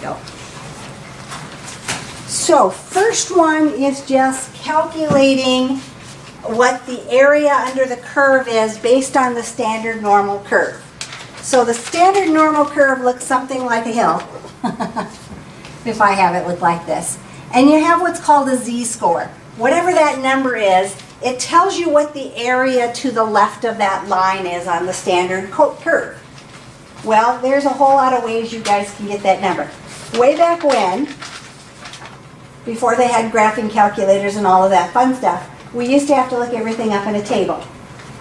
go. So first one is just calculating what the area under the curve is based on the standard normal curve. So the standard normal curve looks something like a hill, if I have it look like this. And you have what's called a z-score. Whatever that number is, it tells you what the area to the left of that line is on the standard curve. Well, there's a whole lot of ways you guys can get that number. Way back when, before they had graphing calculators and all of that fun stuff, we used to have to look everything up in a table.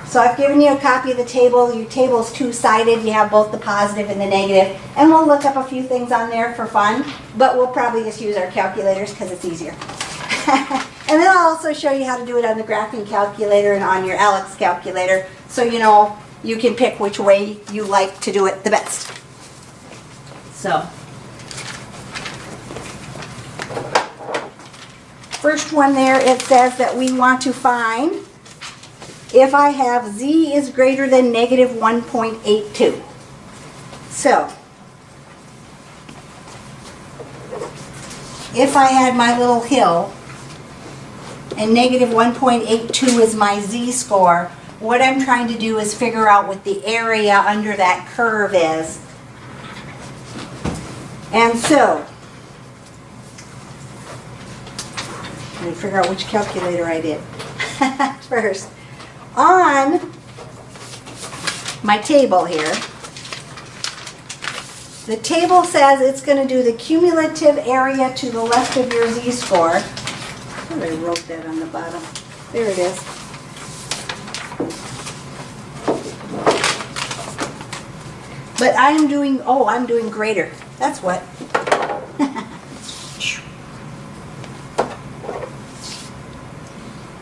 So I've given you a copy of the table. Your table's two-sided. You have both the positive and the negative. And we'll look up a few things on there for fun, but we'll probably just use our calculators because it's easier. And then I'll also show you how to do it on the graphing calculator and on your Alex calculator, so you know you can pick which way you like to do it the best. So, first one there, it says that we want to find if I have z is greater than negative 1.82. So, if I had my little hill and negative 1.82 is my z-score, what I'm trying to do is figure out what the area under that curve is. And so, let me figure out which calculator I did first. On my table here, the table says it's going to do the cumulative area to the left of your z-score. I thought I wrote that on the bottom. There it is. But I'm doing greater. That's what.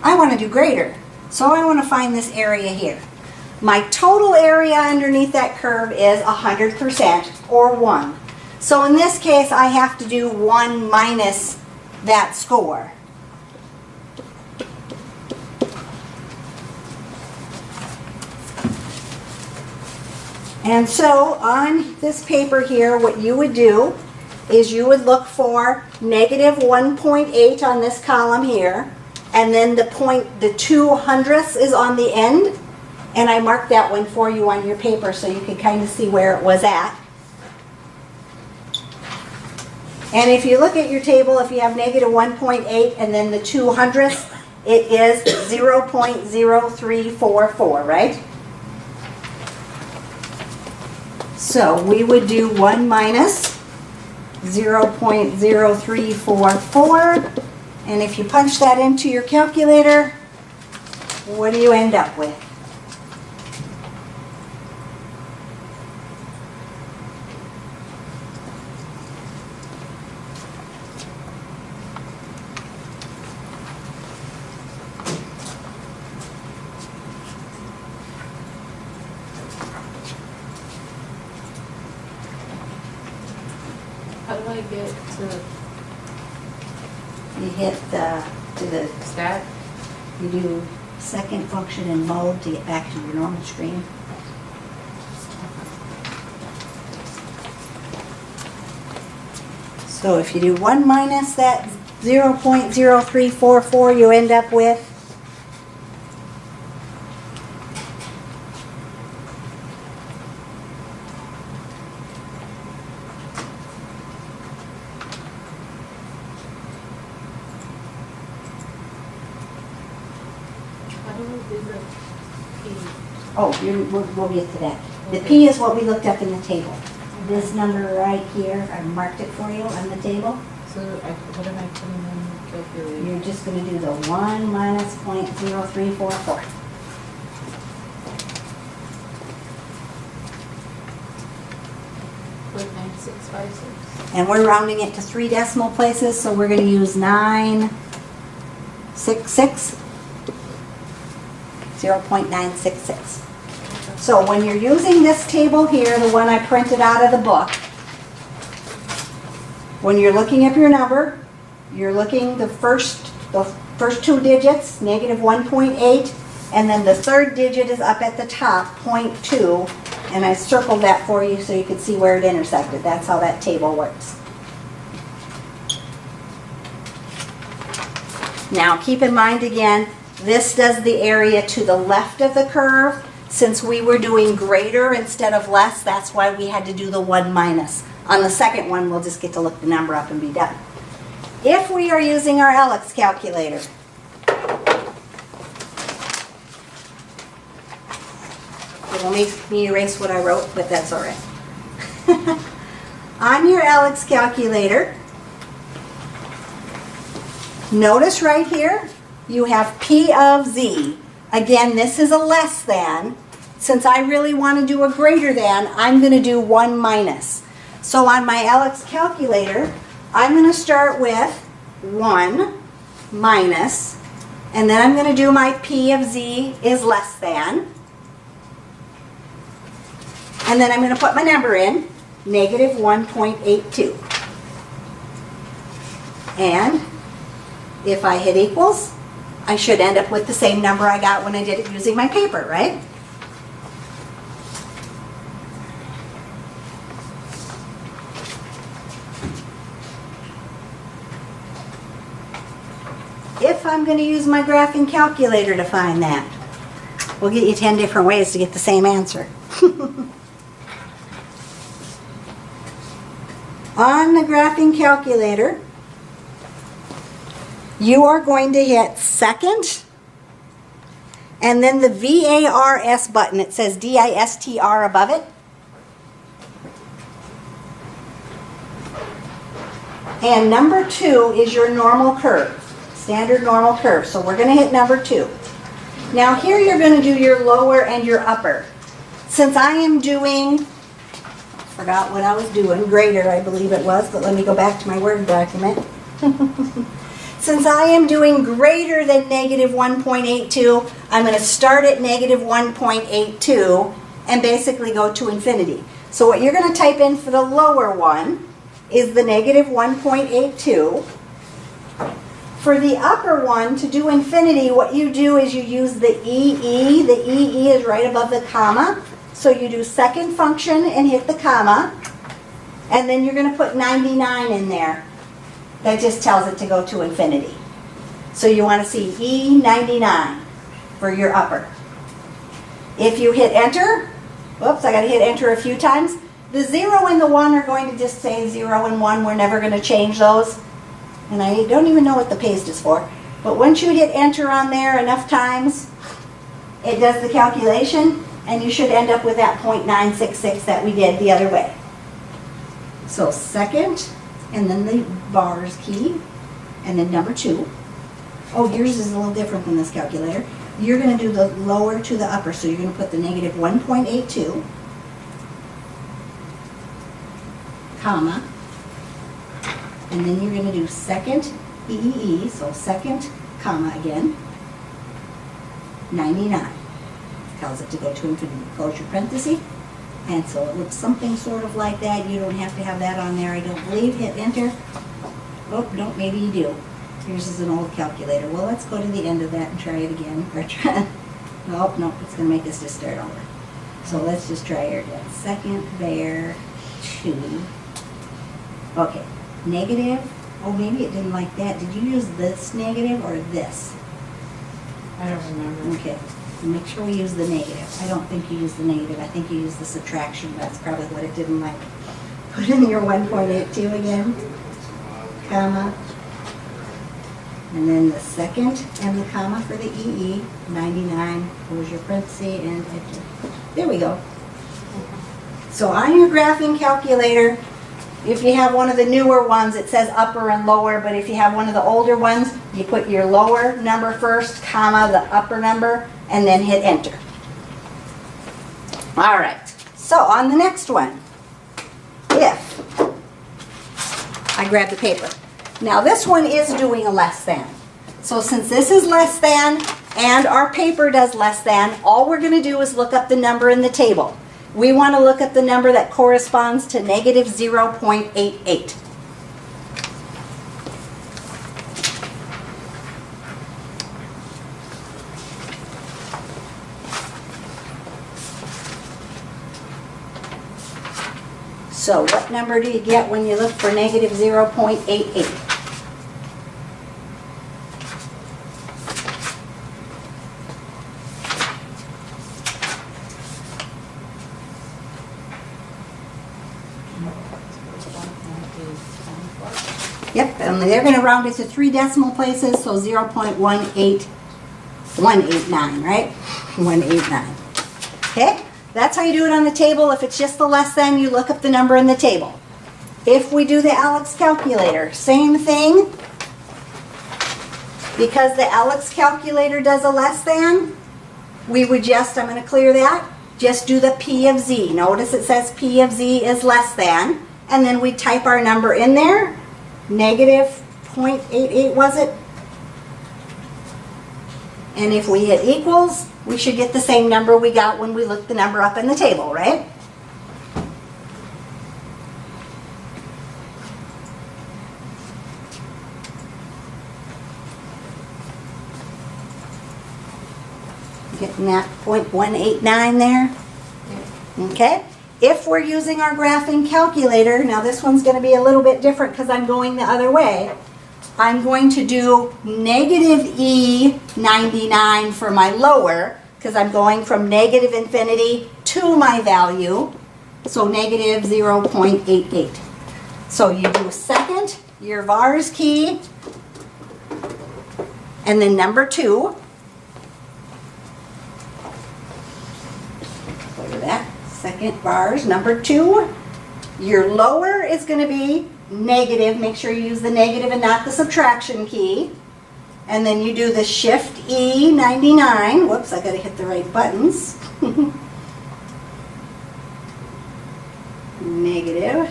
I want to do greater. So I want to find this area here. My total area underneath that curve is 100%, or 1. So in this case, I have to do 1 minus that score. And so on this paper here, what you would do is you would look for negative 1.8 on this column here, and then the 2 hundredths is on the end, and I marked that one for you on your paper so you can kind of see where it was at. And if you look at your table, if you have negative 1.8 and then the 2 hundredths, it is 0.0344, right? So we would do 1 minus 0.0344, and if you punch that into your calculator, what do you end up with? How do I get to You hit to the stat? You do second function in mode to get back to your normal screen. So if you do 1 minus that 0.0344, you end up with we'll get to that. The P is what we looked up in the table. This number right here, I marked it for you on the table. So what am I putting in the calculator? You're just going to do the 1 minus 0.0344. Put 9656. And we're rounding it to 3 decimal places, so we're going to use 966, 0.966. So when you're using this table here, the one I printed out of the book, when you're looking up your number, you're looking the first 2 digits, negative 1.8, and then the third digit is up at the top, 0.2, and I circled that for you so you could see where it intersected. That's how that table works. Now keep in mind again, this does the area to the left of the curve. Since we were doing greater instead of less, that's why we had to do the 1 minus. On the second one, we'll just get to look the number up and be done. If we are using our LX calculator, it will make me erase what I wrote, but that's all right. On your LX calculator, notice right here, you have P of Z. Again, this is a less than. Since I really want to do a greater than, I'm going to do 1 minus. So on my LX calculator, I'm going to start with 1 minus, and then I'm going to do my P of Z is less than. And then I'm going to put my number in, negative 1.82. And if I hit equals, I should end up with the same number I got when I did it using my paper, right? If I'm going to use my graphing calculator to find that, we'll get you 10 different ways to get the same answer. On the graphing calculator, you are going to hit second, and then the VARS button. It says DISTR above it. And number 2 is your normal curve, standard normal curve. So we're going to hit number 2. Now here you're going to do your lower and your upper. Since I am doing, forgot what I was doing, greater I believe it was, but let me go back to my Word document. Since I am doing greater than negative 1.82, I'm going to start at negative 1.82 and basically go to infinity. So what you're going to type in for the lower one is the negative 1.82. For the upper one, to do infinity, what you do is you use the EE. The EE is right above the comma. So you do second function and hit the comma. And then you're going to put 99 in there. That just tells it to go to infinity. So you want to see E99 for your upper. If you hit enter, whoops, I got to hit enter a few times. The 0 and the 1 are going to just say 0 and 1. We're never going to change those. And I don't even know what the paste is for. But once you hit enter on there enough times, it does the calculation, and you should end up with that 0.966 that we did the other way. So second, and then the bars key, and then number 2. Oh, yours is a little different than this calculator. You're going to do the lower to the upper, so you're going to put the negative 1.82, comma, and then you're going to do second EEE, so second, comma again, 99. Tells it to go to infinity. Close your parenthesis. And so it looks something sort of like that. You don't have to have that on there, I don't believe. Hit enter. Oh, no, maybe you do. Here's is an old calculator. Well, let's go to the end of that and try it again. Or try. Nope, nope, it's going to make us just start over. So let's just try it again. Second, there, 2. Okay, negative. Oh, maybe it didn't like that. Did you use this negative or this? I don't remember. Okay. Make sure we use the negative. I don't think you use the negative. I think you use the subtraction. That's probably what it didn't like. Put in your 1.82 again, comma, and then the second and the comma for the EE, 99, close your parenthesis, and enter. There we go. So on your graphing calculator, if you have one of the newer ones, it says upper and lower, but if you have one of the older ones, you put your lower number first, comma, the upper number, and then hit enter. All right, so on the next one, if I grab the paper. Now this one is doing a less than. So since this is less than and our paper does less than, all we're going to do is look up the number in the table. We want to look at the number that corresponds to negative 0.88. So what number do you get when you look for negative 0.88? Yep, and they're gonna round it to 3 decimal places, so 0.18189, right? 189. Okay, that's how you do it on the table. If it's just the less than, you look up the number in the table. If we do the Alex calculator, same thing. Because the Alex calculator does a less than, we would just, I'm gonna clear that, just do the P of Z. Notice it says P of Z is less than, and then we type our number in there, negative 0.88 was it? And if we hit equals, we should get the same number we got when we looked the number up in the table, right? Getting that 0.189 there? Okay. If we're using our graphing calculator, now this one's going to be a little bit different because I'm going the other way. I'm going to do negative E99 for my lower because I'm going from negative infinity to my value. So negative 0.88. So you do second, your vars key, and then number 2. Clear that. Second vars, number 2. Your lower is going to be negative. Make sure you use the negative and not the subtraction key. And then you do the shift E99. Whoops, I got to hit the right buttons. Negative,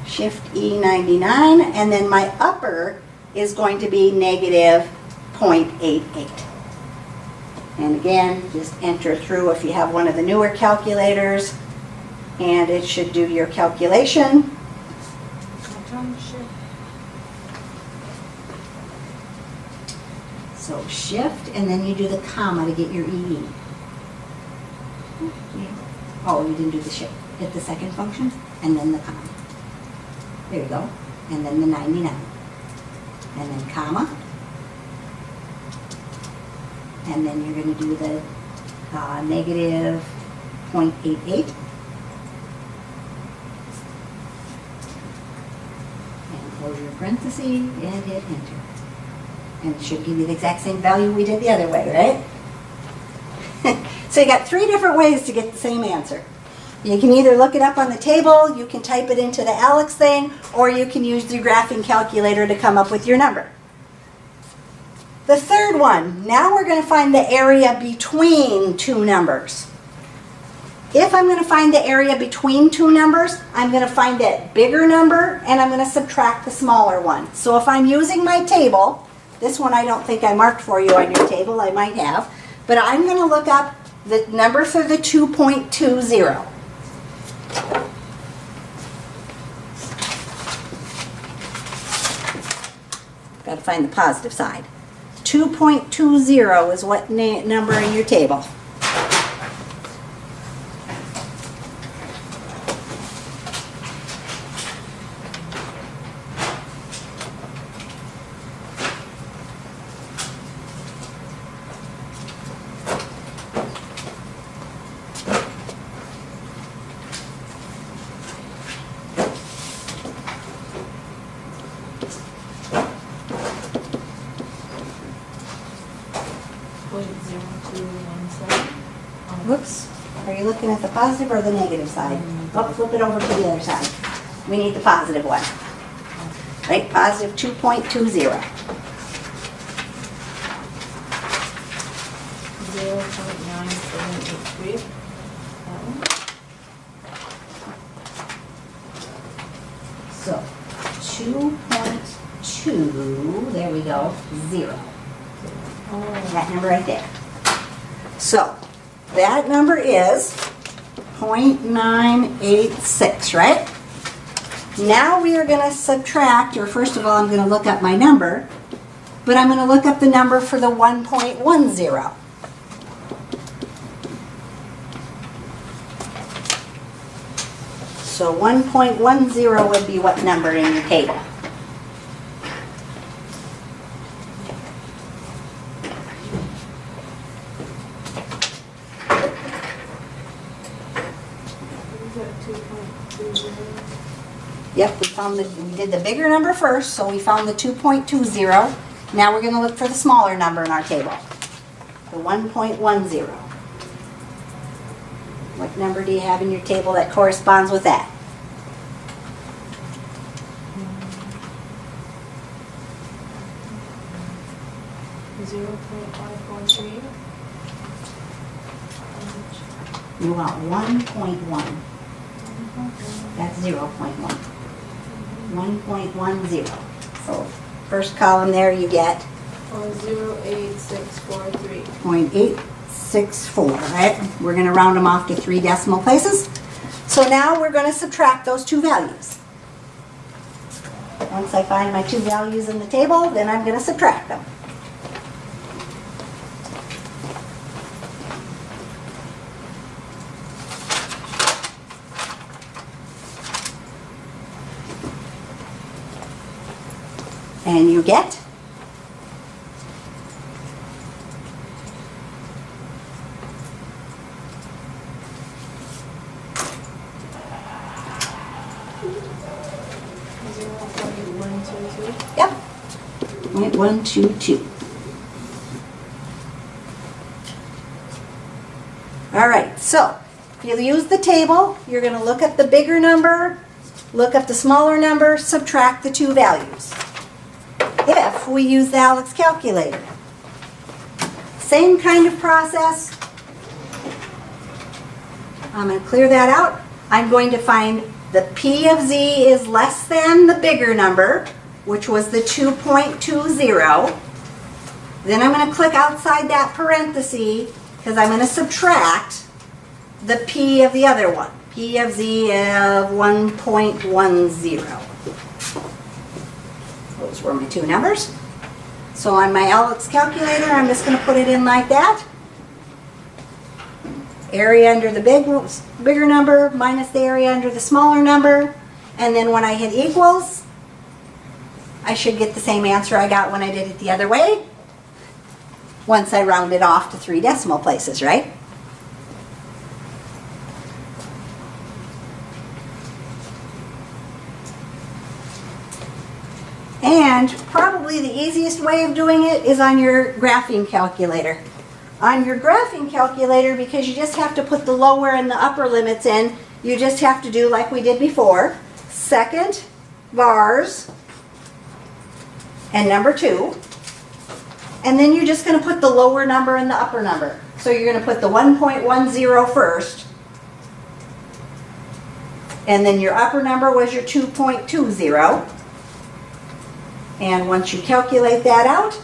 shift E99, and then my upper is going to be negative 0.88. And again, just enter through if you have one of the newer calculators, and it should do your calculation. So shift, and then you do the comma to get your EE. Oh, you didn't do the shift. Hit the second function, and then the comma. There you go. And then the 99. And then comma. And then you're going to do the negative 0.88. And close your parentheses and hit enter. And it should give you the exact same value we did the other way, right? So you got 3 different ways to get the same answer. You can either look it up on the table, you can type it into the Alex thing, or you can use the graphing calculator to come up with your number. The third one, now we're going to find the area between 2 numbers. If I'm going to find the area between 2 numbers, I'm going to find that bigger number and I'm going to subtract the smaller one. So if I'm using my table, this one I don't think I marked for you on your table, I might have, but I'm going to look up the number for the 2.20. Got to find the positive side. 2.20 is what number in your table? Whoops. Are you looking at the positive or the negative side? Oh, flip it over to the other side. We need the positive one. Right? Positive 2.20. 0.9783. So 2.2, there we go, 0. That number right there. So that number is 0.986, right? Now we are going to subtract, or first of all, I'm going to look up my number, but I'm going to look up the number for the 1.10. So 1.10 would be what number in your table? Yep, we did the bigger number first, so we found the 2.20. Now we're going to look for the smaller number in our table, the 1.10. What number do you have in your table that corresponds with that? 0.543. You want 1.1. That's 0.1. 1.10. So first column there you get 0.8643. 0.864, right? We're going to round them off to 3 decimal places. So now we're going to subtract those two values. Once I find my two values in the table, then I'm going to subtract them. And you get 0.122. Yep. 0.122. All right, so if you use the table, you're going to look at the bigger number, look at the smaller number, subtract the two values. If we use the Alex calculator, same kind of process. I'm going to clear that out. I'm going to find the P of Z is less than the bigger number, which was the 2.20. Then I'm going to click outside that parenthesis because I'm going to subtract the P of the other one. P of Z of 1.10. Those were my two numbers. So on my Alex calculator, I'm just going to put it in like that. Area under the bigger number minus the area under the smaller number. And then when I hit equals, I should get the same answer I got when I did it the other way. Once I round it off to 3 decimal places, right? And probably the easiest way of doing it is on your graphing calculator. On your graphing calculator, because you just have to put the lower and the upper limits in, you just have to do like we did before. Second, bars, and number 2. And then you're just going to put the lower number and the upper number. So you're going to put the 1.10 first. And then your upper number was your 2.20. And once you calculate that out,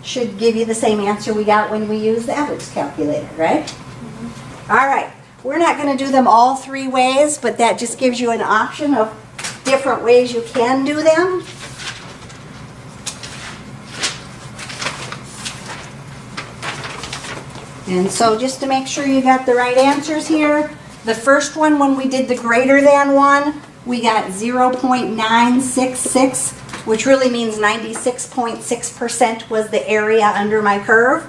should give you the same answer we got when we used the Alex calculator, right? Mm-hmm. All right. We're not going to do them all 3 ways, but that just gives you an option of different ways you can do them. And so just to make sure you got the right answers here, the first one, when we did the greater than 1, we got 0.966, which really means 96.6% was the area under my curve.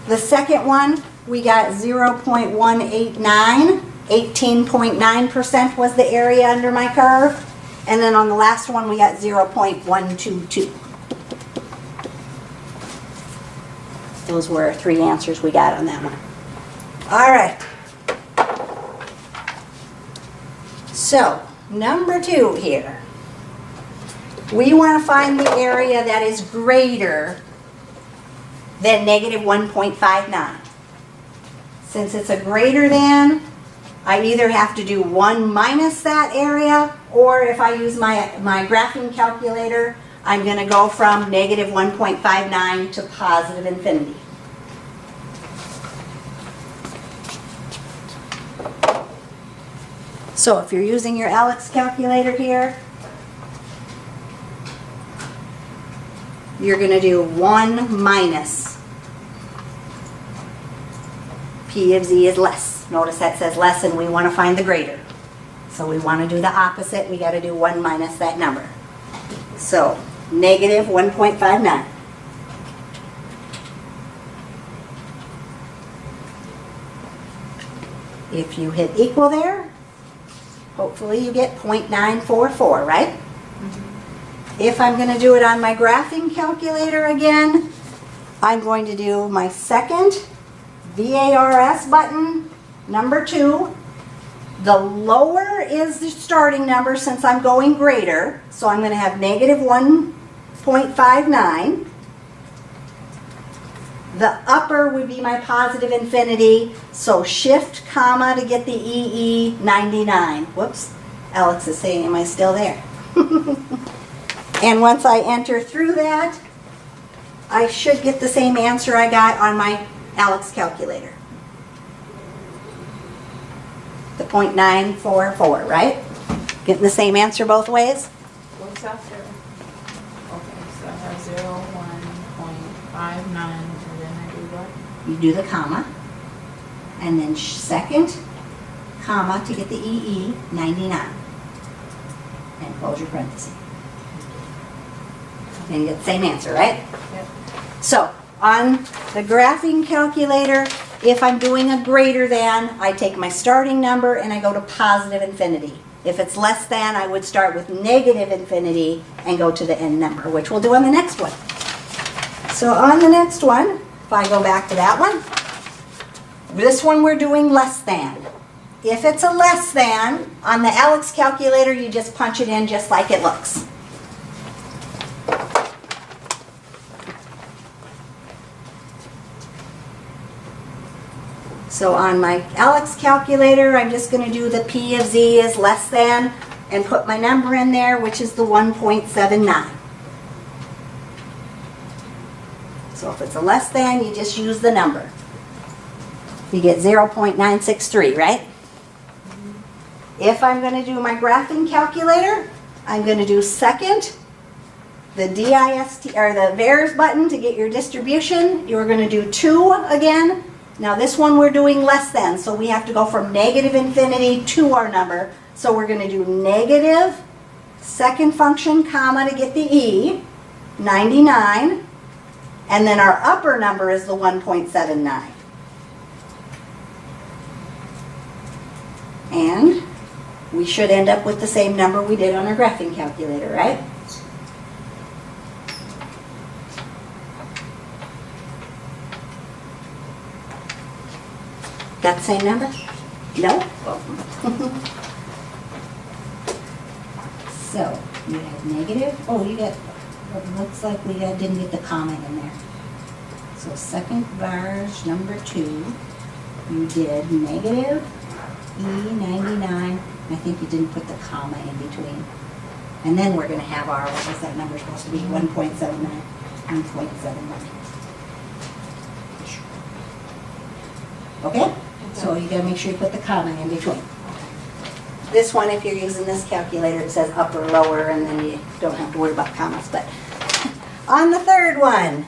The second one, we got 0.189, 18.9% was the area under my curve. And then on the last one, we got 0.122. Those were 3 answers we got on that one. All right. So, number 2 here. We want to find the area that is greater than negative 1.59. Since it's a greater than, I either have to do 1 minus that area, or if I use my graphing calculator, I'm going to go from negative 1.59 to positive infinity. So if you're using your Alex calculator here, you're going to do 1 minus P of Z is less. Notice that says less and we want to find the greater. So we want to do the opposite. We got to do 1 minus that number. So negative 1.59. If you hit equal there, hopefully you get 0.944, right? If I'm going to do it on my graphing calculator again, I'm going to do my second VARS button, number 2. The lower is the starting number since I'm going greater, so I'm going to have negative 1.59. The upper would be my positive infinity, so shift comma to get the EE 99. Whoops, Alex is saying, am I still there? And once I enter through that, I should get the same answer I got on my Alex calculator. The 0.944, right? Getting the same answer both ways? What's after? Okay, so I have 1.59, and then I do what? You do the comma, and then second comma to get the EE 99. And close your parentheses. And you get the same answer, right? Yep. So, on the graphing calculator, if I'm doing a greater than, I take my starting number and I go to positive infinity. If it's less than, I would start with negative infinity and go to the end number, which we'll do on the next one. So on the next one, if I go back to that one, this one we're doing less than. If it's a less than, on the Alex calculator, you just punch it in just like it looks. So on my Alex calculator, I'm just going to do the P of Z is less than and put my number in there, which is the 1.79. So if it's a less than, you just use the number. You get 0.963, right? If I'm going to do my graphing calculator, I'm going to do second, the DIST or the VARS button to get your distribution. You're going to do 2 again. Now this one we're doing less than, so we have to go from negative infinity to our number. So we're going to do negative, second function, comma, to get the E, 99, and then our upper number is the 1.79. And we should end up with the same number we did on our graphing calculator, right? Got the same number? No? So, you have negative, oh, you got, it looks like we didn't get the comma in there. So second VARS number 2, you did negative E99. I think you didn't put the comma in between. And then we're going to have our, what was that number supposed to be? 1.79. 1.79. Okay? So you got to make sure you put the comma in between. This one, if you're using this calculator, it says upper, lower, and then you don't have to worry about commas. But on the third one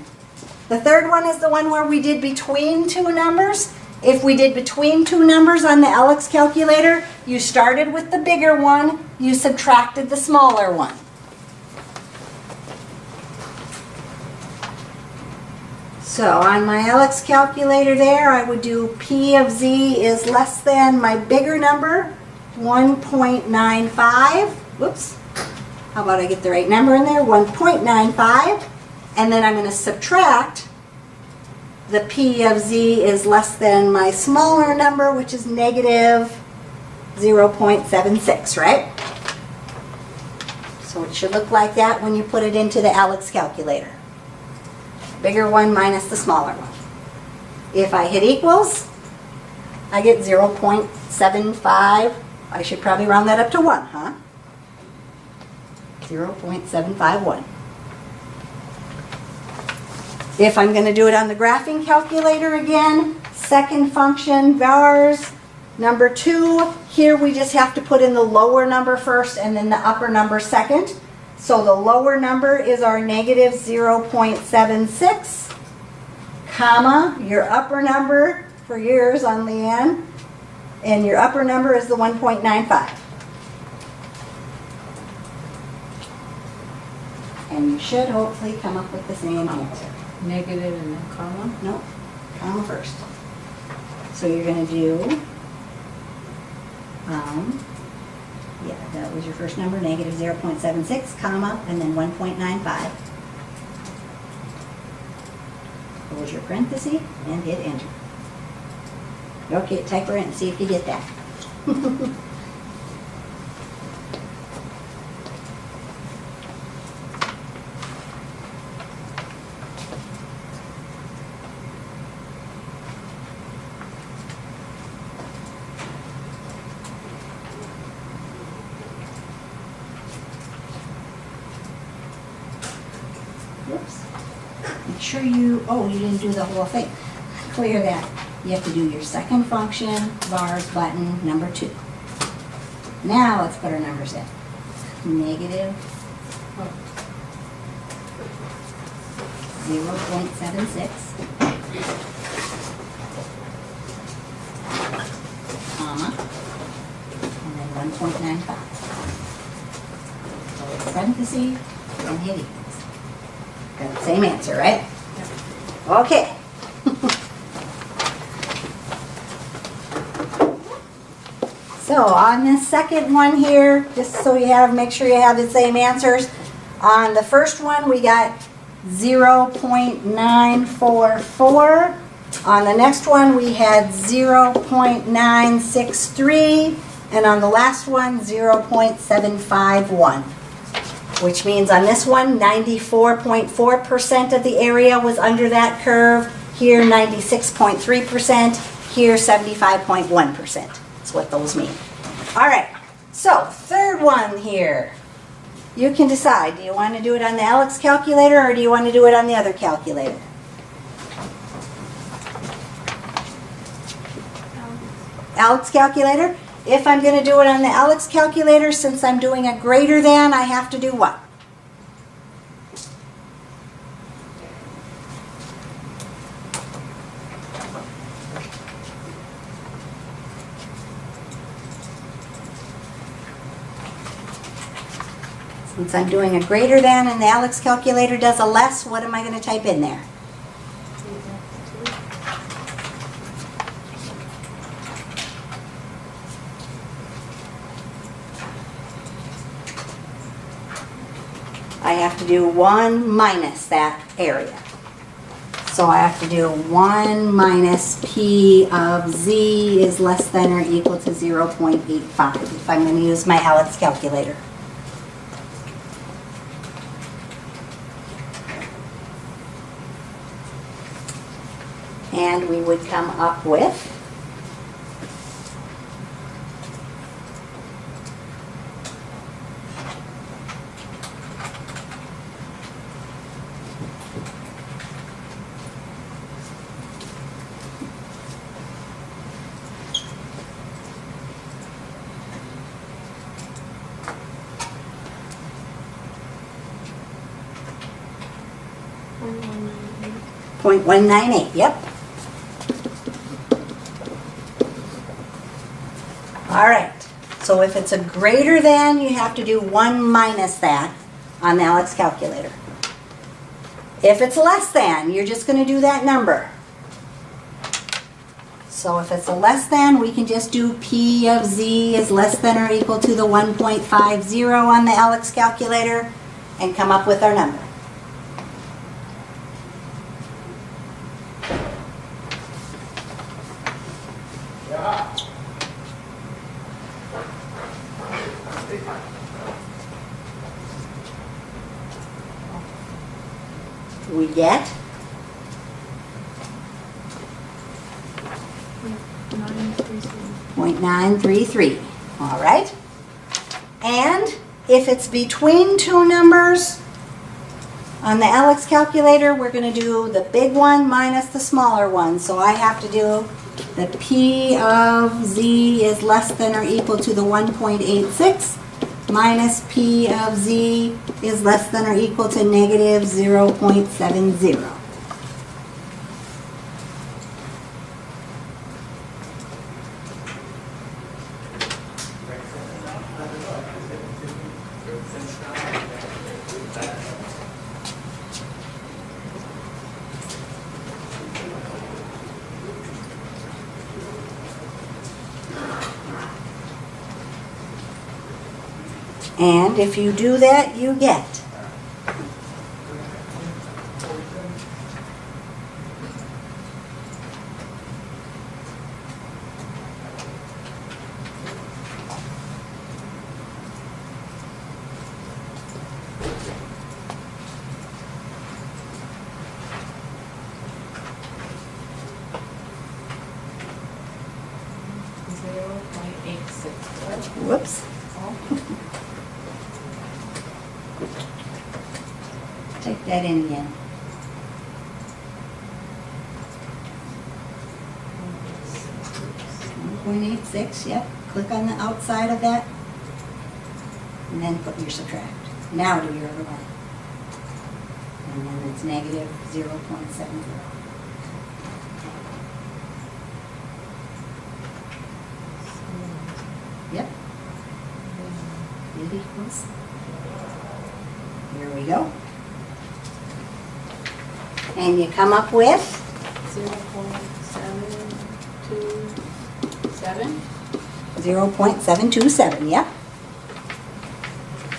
is the one where we did between two numbers. If we did between two numbers on the Alex calculator, you started with the bigger one, you subtracted the smaller one. So on my Alex calculator there, I would do P of Z is less than my bigger number, 1.95. Whoops. How about I get the right number in there? 1.95. And then I'm going to subtract the P of Z is less than my smaller number, which is negative 0.76, right? So it should look like that when you put it into the Alex calculator. Bigger one minus the smaller one. If I hit equals, I get 0.75. I should probably round that up to 1, huh? 0.751. If I'm going to do it on the graphing calculator again, second function, VARS, number 2, here we just have to put in the lower number first and then the upper number second. So the lower number is our negative 0.76, comma, your upper number for yours on Leanne, and your upper number is the 1.95. And you should hopefully come up with the same answer. Negative and then comma? No, comma first. So you're going to do Yeah, that was your first number, negative 0.76, comma, and then 1.95. Close your parenthesis and hit enter. Okay, type her in and see if you get that. Whoops. Make sure you didn't do the whole thing. Clear that. You have to do your second function, bars, button, number 2. Now let's put our numbers in. Negative 0.76, comma, and then 1.95. Close parentheses and hit equals. Got the same answer, right? Okay. So on this second one here, just so you make sure you have the same answers. On the first one, we got 0.944. On the next one, we had 0.963. And on the last one, 0.751. Which means on this one, 94.4% of the area was under that curve. Here, 96.3%. Here, 75.1%. That's what those mean. All right, so third one here. You can decide. Do you want to do it on the Alex calculator or do you want to do it on the other calculator? Alex calculator. If I'm going to do it on the Alex calculator, since I'm doing a greater than, I have to do what? Since I'm doing a greater than and the Alex calculator does a less, what am I going to type in there? I have to do 1 minus that area. So I have to do 1 minus P of Z is less than or equal to 0.85 if I'm going to use my Alex calculator. And we would come up with 0.198, yep. All right, so if it's a greater than, you have to do 1 minus that on the Alex calculator. If it's less than, you're just going to do that number. So if it's a less than, we can just do P of Z is less than or equal to the 1.50 on the Alex calculator and come up with our number. We get 0.933. All right. And if it's between two numbers on the Alex calculator, we're going to do the big one minus the smaller one. So I have to do the P of Z is less than or equal to the 1.86 minus P of Z is less than or equal to negative 0.70. And if you do that, you get 0.86. whoops. Take that in again. 1.86, yep. Click on the outside of that. And then put your subtract. Now do your other one. And then it's negative 0.70. Yep. It equals. Here we go. And you come up with 0.727. 0.727, yep.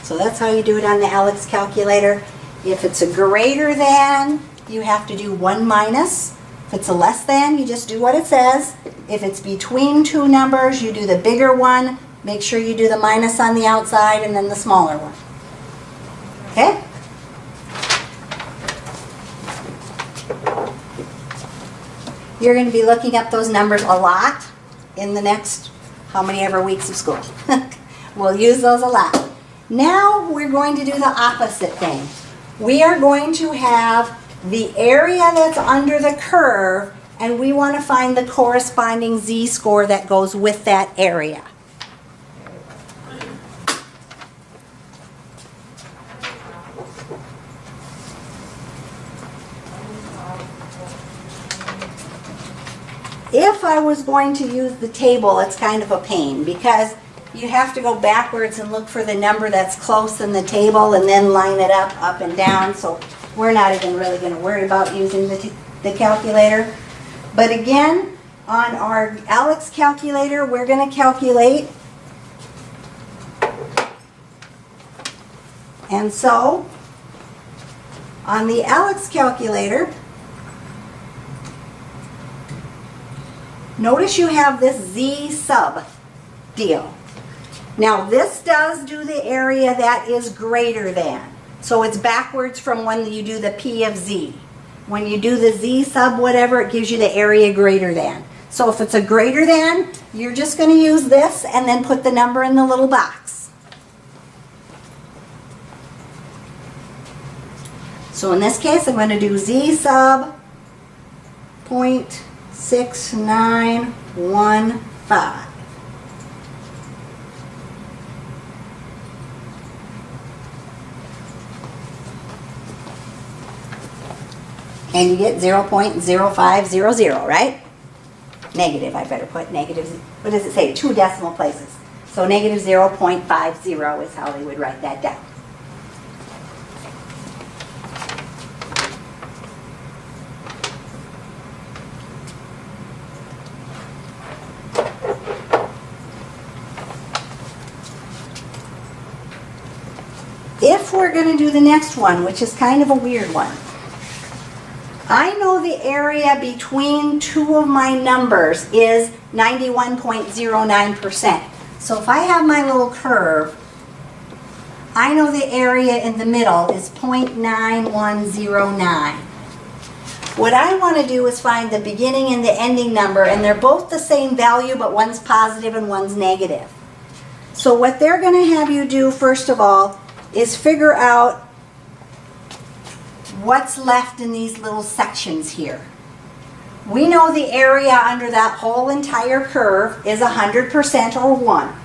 So that's how you do it on the Alex calculator. If it's a greater than, you have to do 1 minus. If it's a less than, you just do what it says. If it's between two numbers, you do the bigger one. Make sure you do the minus on the outside and then the smaller one. Okay? You're going to be looking up those numbers a lot in the next how many ever weeks of school. We'll use those a lot. Now we're going to do the opposite thing. We are going to have the area that's under the curve, and we want to find the corresponding z-score that goes with that area. If I was going to use the table, it's kind of a pain because you have to go backwards and look for the number that's close in the table and then line it up and down. So we're not even really going to worry about using the calculator. But again, on our Alex calculator, we're going to calculate. And so, on the Alex calculator, notice you have this z sub deal. Now this does do the area that is greater than. So it's backwards from when you do the p of z. When you do the z sub whatever, it gives you the area greater than. So if it's a greater than, you're just going to use this and then put the number in the little box. So in this case, I'm going to do z sub 0.6915. And you get 0.0500, right? Negative, I better put negative, what does it say? 2 decimal places. So negative 0.50 is how they would write that down. If we're going to do the next one, which is kind of a weird one, I know the area between two of my numbers is 91.09%. So if I have my little curve, I know the area in the middle is 0.9109. What I want to do is find the beginning and the ending number, and they're both the same value, but one's positive and one's negative. So what they're going to have you do, first of all, is figure out what's left in these little sections here. We know the area under that whole entire curve is 100% or 1.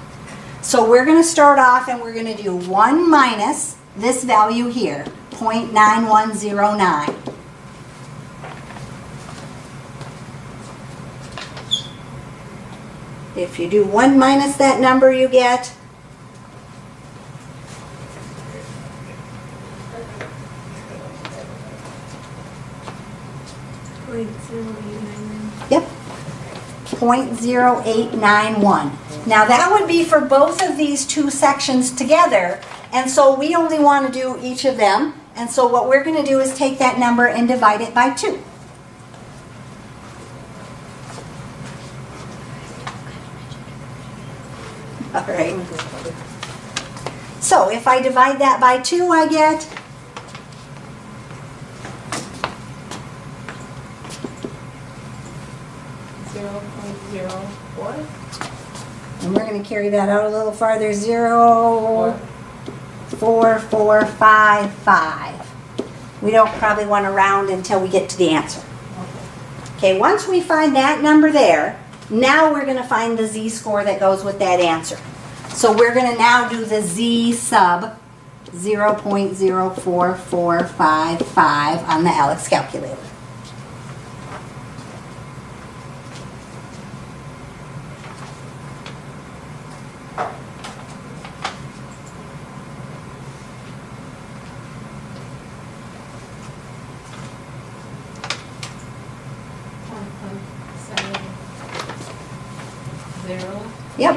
So we're going to start off and we're going to do 1 minus this value here, 0.9109. If you do 1 minus that number, you get Yep, 0.0891. Now that would be for both of these two sections together, And so we only want to do each of them. And so what we're going to do is take that number and divide it by 2. All right. So if I divide that by 2, I get 0.04. and we're going to carry that out a little farther. 0.4455. We don't probably want to round until we get to the answer. Okay, once we find that number there, now we're going to find the z-score that goes with that answer. So we're going to now do the z sub 0.04455 on the Alex calculator. Yep.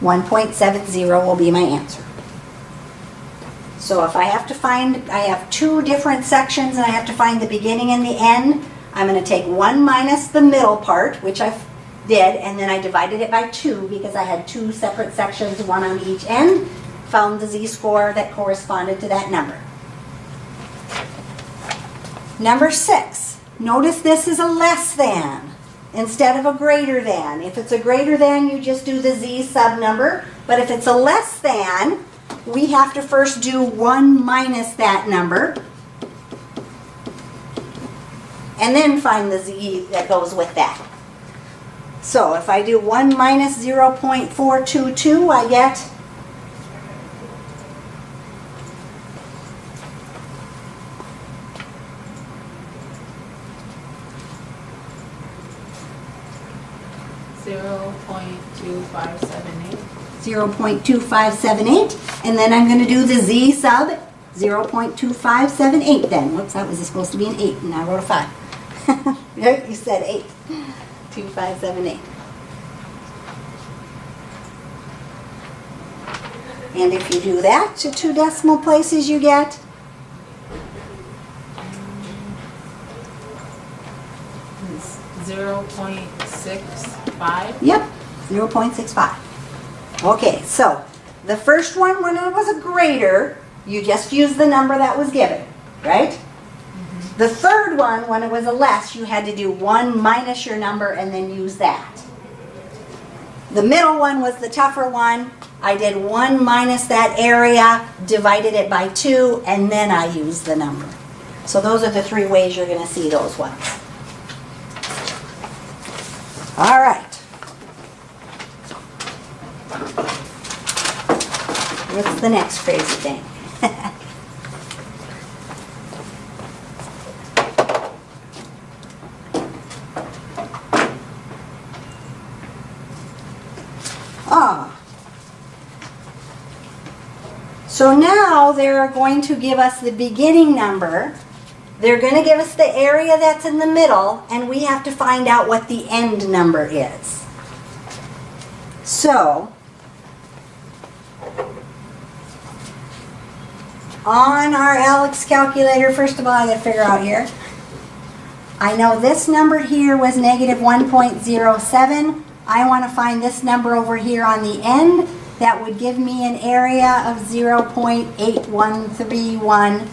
1.70 will be my answer. So if I have to find, I have 2 different sections and I have to find the beginning and the end, I'm going to take 1 minus the middle part, which I did, and then I divided it by 2 because I had 2 separate sections, 1 on each end, found the z-score that corresponded to that number. Number 6, notice this is a less than instead of a greater than. If it's a greater than, you just do the z sub number. But if it's a less than, we have to first do 1 minus that number. And then find the z that goes with that. So if I do 1 minus 0.422, I get 0.2578. 0.2578, and then I'm going to do the z sub 0.2578 then. Whoops, that was supposed to be an 8, and I wrote a 5. You said 8. 2578. And if you do that to 2 decimal places, you get 0.65. Yep, 0.65. Okay, so the first one, when it was a greater, you just used the number that was given, right? Mm-hmm. The third one, when it was a less, you had to do 1 minus your number and then use that. The middle one was the tougher one. I did 1 minus that area, divided it by 2, and then I used the number. So those are the 3 ways you're going to see those ones. All right. What's the next crazy thing? So now they're going to give us the beginning number. They're going to give us the area that's in the middle, and we have to find out what the end number is. So, on our Alex calculator, first of all, I got to figure out here. I know this number here was negative 1.07. I want to find this number over here on the end. That would give me an area of 0.8131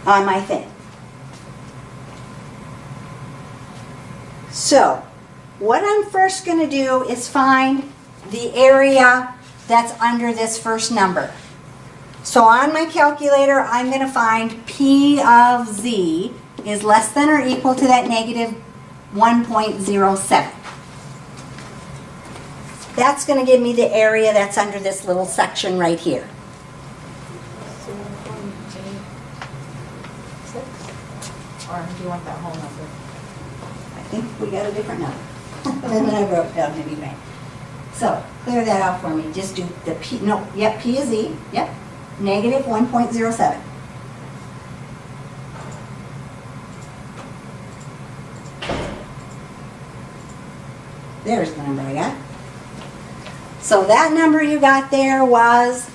on my thing. So, what I'm first going to do is find the area that's under this first number. So on my calculator, I'm going to find P of Z is less than or equal to that negative 1.07. That's going to give me the area that's under this little section right here. 0.86? Or do you want that whole number? I think we got a different number than I wrote down anyway. So clear that out for me. Just do the P, no, yep, P is Z, yep, negative 1.07. There's the number I got. So that number you got there was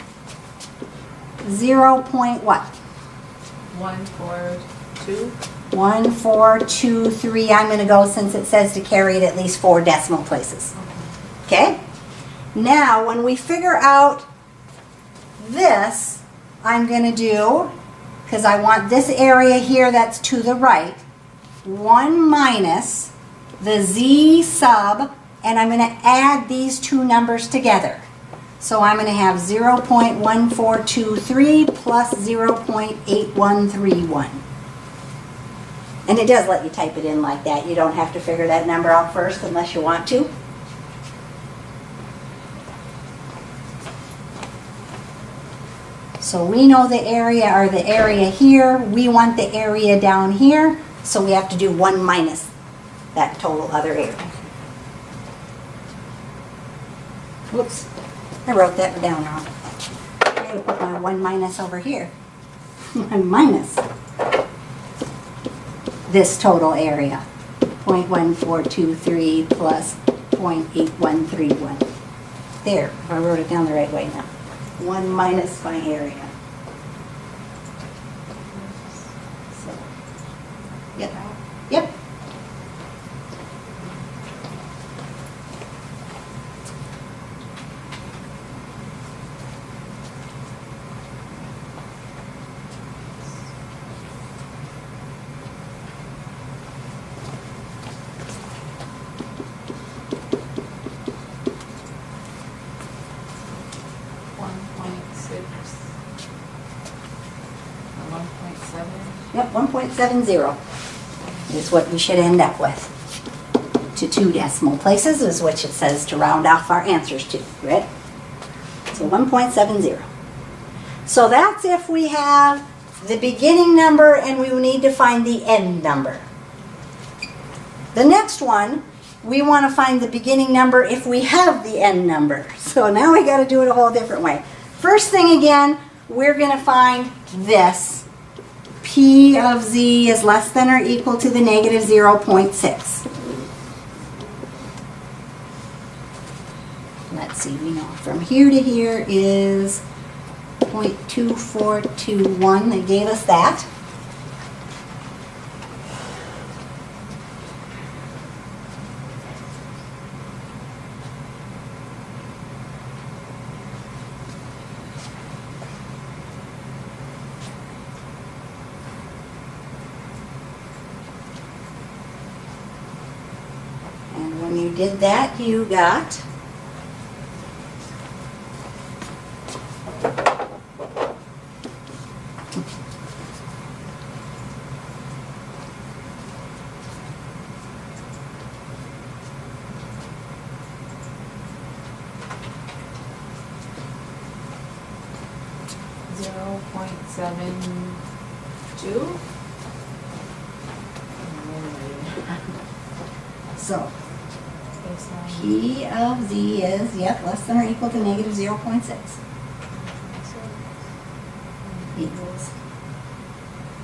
0. What? 142. 1423. I'm going to go, since it says to carry it at least 4 decimal places. Okay? Now, when we figure out this, I'm going to do, because I want this area here that's to the right, 1 minus the z sub, and I'm going to add these two numbers together. So I'm going to have 0.1423 plus 0.8131. And it does let you type it in like that. You don't have to figure that number out first unless you want to. So we know the area, or the area here. We want the area down here. So we have to do 1 minus that total other area. Whoops. I wrote that down wrong. I gotta put my 1 minus over here. 1 minus this total area. 0.1423 plus 0.8131. There, I wrote it down the right way now. 1 minus my area. So, yep. Yep. Yep, 1.70 is what we should end up with. To 2 decimal places is what it says to round off our answers to, right? So 1.70. So that's if we have the beginning number and we need to find the end number. The next one, we want to find the beginning number if we have the end number. So now we got to do it a whole different way. First thing again, we're going to find this. P of z is less than or equal to the negative 0.6. Let's see, we know from here to here is 0.2421. They gave us that. When you did that, you got 0.72. So P of z is, yep, less than or equal to negative 0.6. Equals.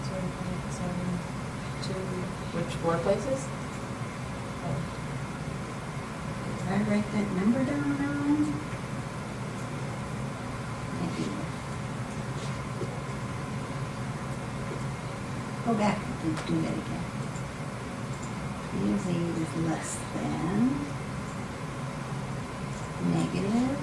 0.72. Which 4 places? Did I write that number down wrong? Maybe. Go back and do that again. P of z is less than negative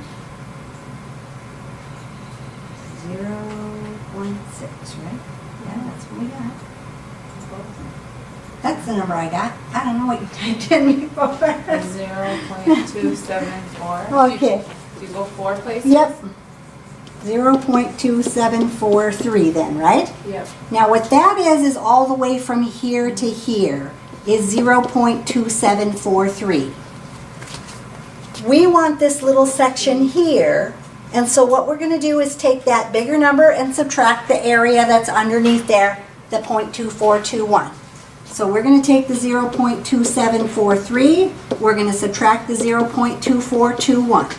0.6, right? Yeah, that's what we got. That's the number I got. I don't know what you typed in before. 0.274. Okay. Do you go 4 places? Yep. 0.2743 then, right? Yep. Now what that is all the way from here to here is 0.2743. We want this little section here, and so what we're going to do is take that bigger number and subtract the area that's underneath there, the 0.2421. So we're going to take the 0.2743, we're going to subtract the 0.2421.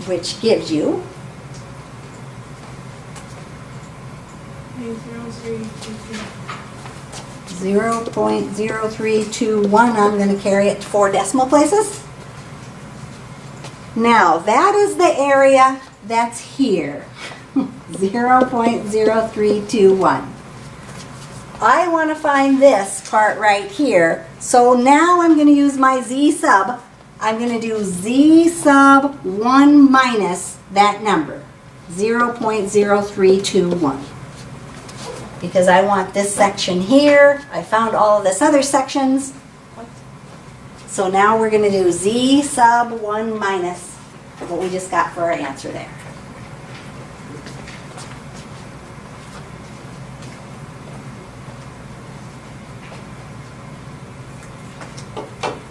which gives you 0.0321. I'm going to carry it to 4 decimal places. Now, that is the area that's here. 0.0321. I want to find this part right here. So now I'm going to use my z sub. I'm going to do z sub 1 minus that number, 0.0321. Because I want this section here. I found all of this other sections. So now we're going to do z sub 1 minus what we just got for our answer there.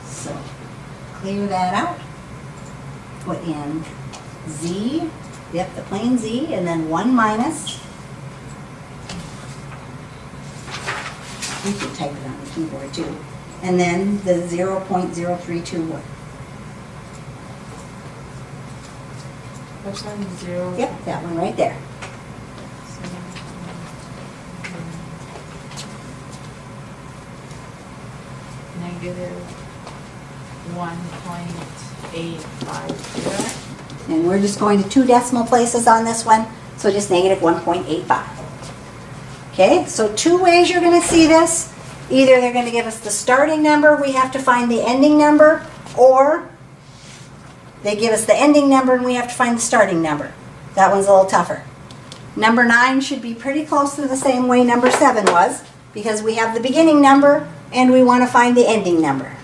So clear that out. Put in z, yep, the plain z, and then 1 minus. You can type it on the keyboard too. And then the 0.0321. Which one? 0? Yep, that one right there. Negative 1.850. And we're just going to 2 decimal places on this one, so just negative 1.85. Okay, so 2 ways you're going to see this. Either they're going to give us the starting number, we have to find the ending number, or they give us the ending number and we have to find the starting number. That one's a little tougher. Number 9 should be pretty close to the same way number 7 was, because we have the beginning number and we want to find the ending number.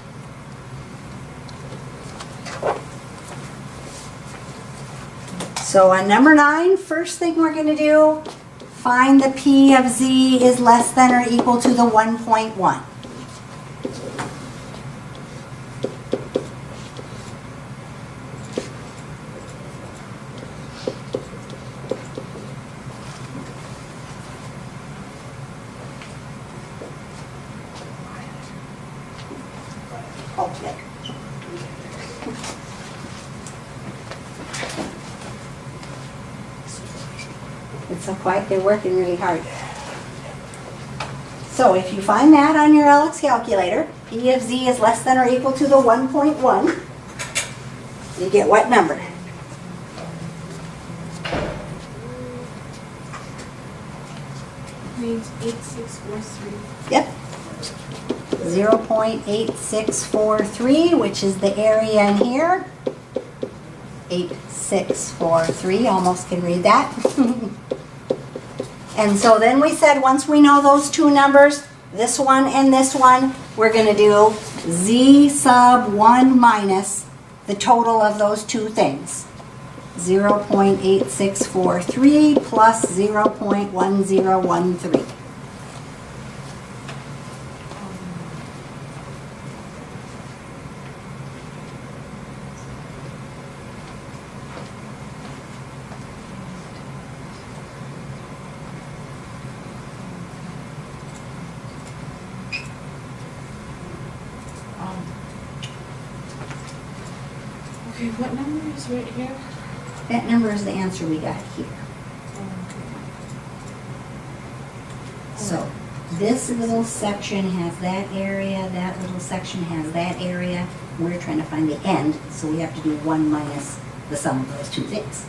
So on number 9, first thing we're going to do, find the P of Z is less than or equal to the 1.1. Okay. It's so quiet, they're working really hard. So if you find that on your LX calculator, P of Z is less than or equal to the 1.1, you get what number? Means 8643. Yep. 0.8643, which is the area in here. 8643, almost can read that. And so then we said once we know those 2 numbers, this one and this one, we're going to do Z sub 1 minus the total of those 2 things. 0.8643 plus 0.1013. Okay, what number is right here? That number is the answer we got here. So this little section has that area, that little section has that area. We're trying to find the end, so we have to do 1 minus the sum of those 2 things.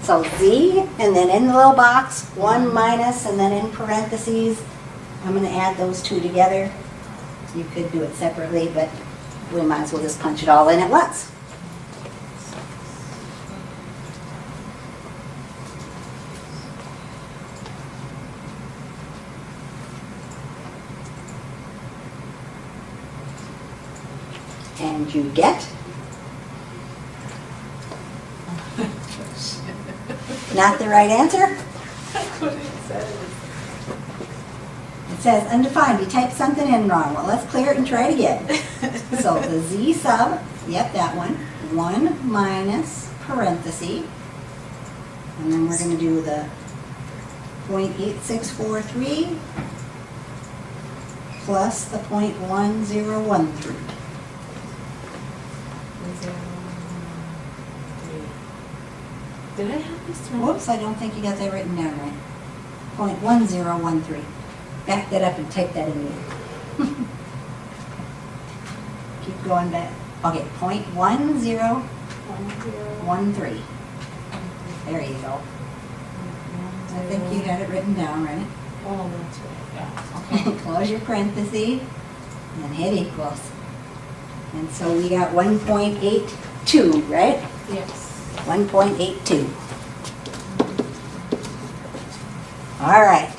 So Z, and then in the little box, 1 minus, and then in parentheses, I'm going to add those 2 together. You could do it separately, but we might as well just punch it all in at once. And you get not the right answer. It says undefined. You typed something in wrong. Well, let's clear it and try it again. So the Z sub, yep, that one. 1 minus parenthesis. And then we're going to do the 0.8643 plus the 0.1013. Did I have this one? Whoops, I don't think you got that written down right. 0.1013. Back that up and type that in there. Keep going back. Okay, 0.1013. There you go. I think you had it written down, right? Oh, that's right, yeah. Okay, close your parentheses and hit equals. And so we got 1.82, right? Yes. 1.82. All right.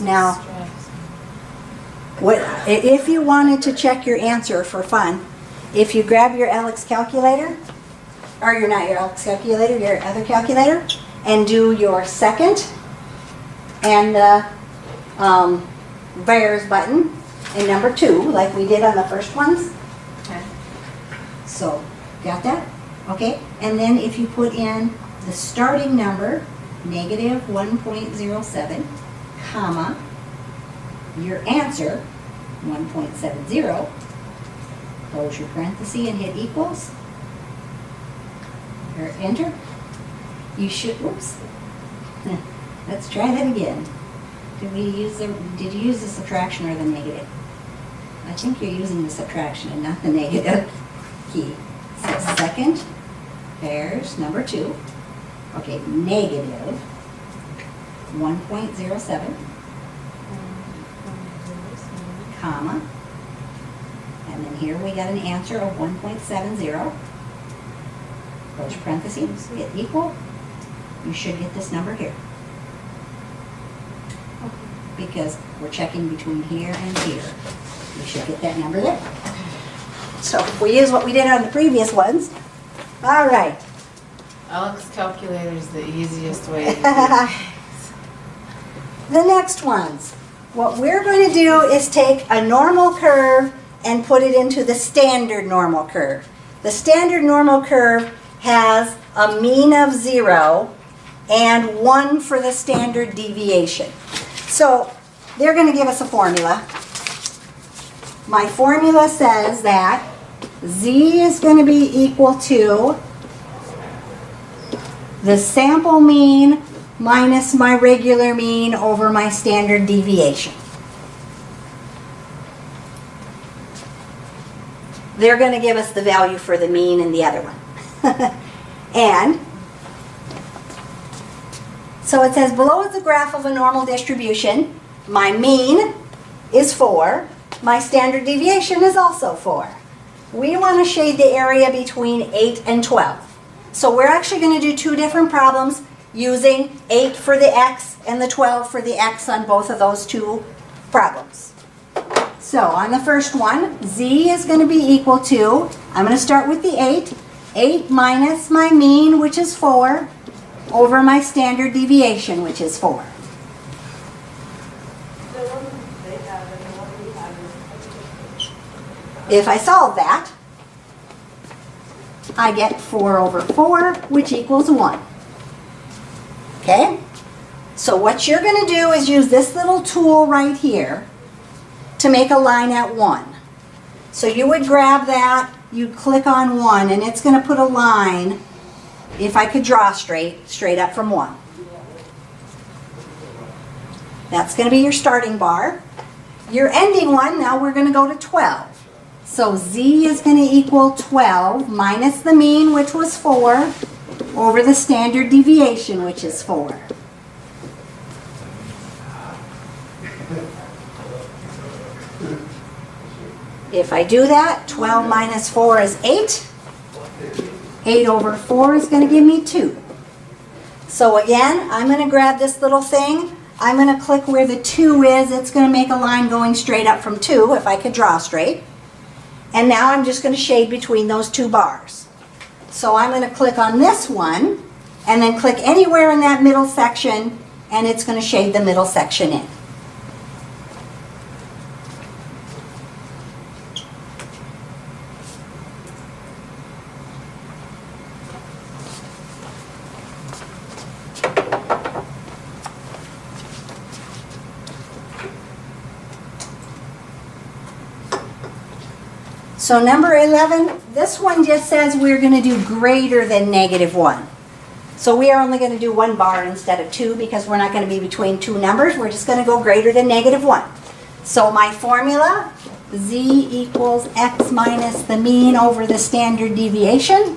Now, if you wanted to check your answer for fun, if you grab your Alex calculator, or your not your Alex calculator, your other calculator, and do your second and the bears button and number 2, like we did on the first ones. Okay. So, got that? Okay, and then if you put in the starting number, negative 1.07, comma, your answer, 1.70, close your parenthesis and hit equals, or enter, you should, oops, let's try that again. Did you use the subtraction or the negative? I think you're using the subtraction and not the negative key. So second, there's number 2. Okay, negative 1.07, comma, and then here we got an answer of 1.70. Close parentheses, hit equal. You should get this number here. Because we're checking between here and here. You should get that number there. So if we use what we did on the previous ones, all right. Alex calculator is the easiest way to do it. The next ones. What we're going to do is take a normal curve and put it into the standard normal curve. The standard normal curve has a mean of 0 and 1 for the standard deviation. So they're going to give us a formula. My formula says that z is going to be equal to the sample mean minus my regular mean over my standard deviation. They're going to give us the value for the mean in the other one. And so it says below is a graph of a normal distribution. My mean is 4. My standard deviation is also 4. We want to shade the area between 8 and 12. So we're actually going to do 2 different problems using 8 for the x and the 12 for the x on both of those 2 problems. So on the first one, z is going to be equal to, I'm going to start with the 8. 8 minus my mean, which is 4, over my standard deviation, which is 4. If I solve that, I get 4 over 4, which equals 1. Okay? So what you're going to do is use this little tool right here to make a line at 1. So you would grab that, you click on 1, and it's going to put a line, if I could draw straight up from 1. That's going to be your starting bar. Your ending one, now we're going to go to 12. So z is going to equal 12 minus the mean, which was 4, over the standard deviation, which is 4. If I do that, 12 minus 4 is 8. 8 over 4 is going to give me 2. So again, I'm going to grab this little thing. I'm going to click where the 2 is. It's going to make a line going straight up from 2, if I could draw straight. And now I'm just going to shade between those 2 bars. So I'm going to click on this one, and then click anywhere in that middle section, and it's going to shade the middle section in. So number 11, this one just says we're going to do greater than -1. So we are only going to do one bar instead of two because we're not going to be between two numbers. We're just going to go greater than -1. So my formula, z equals x minus the mean over the standard deviation.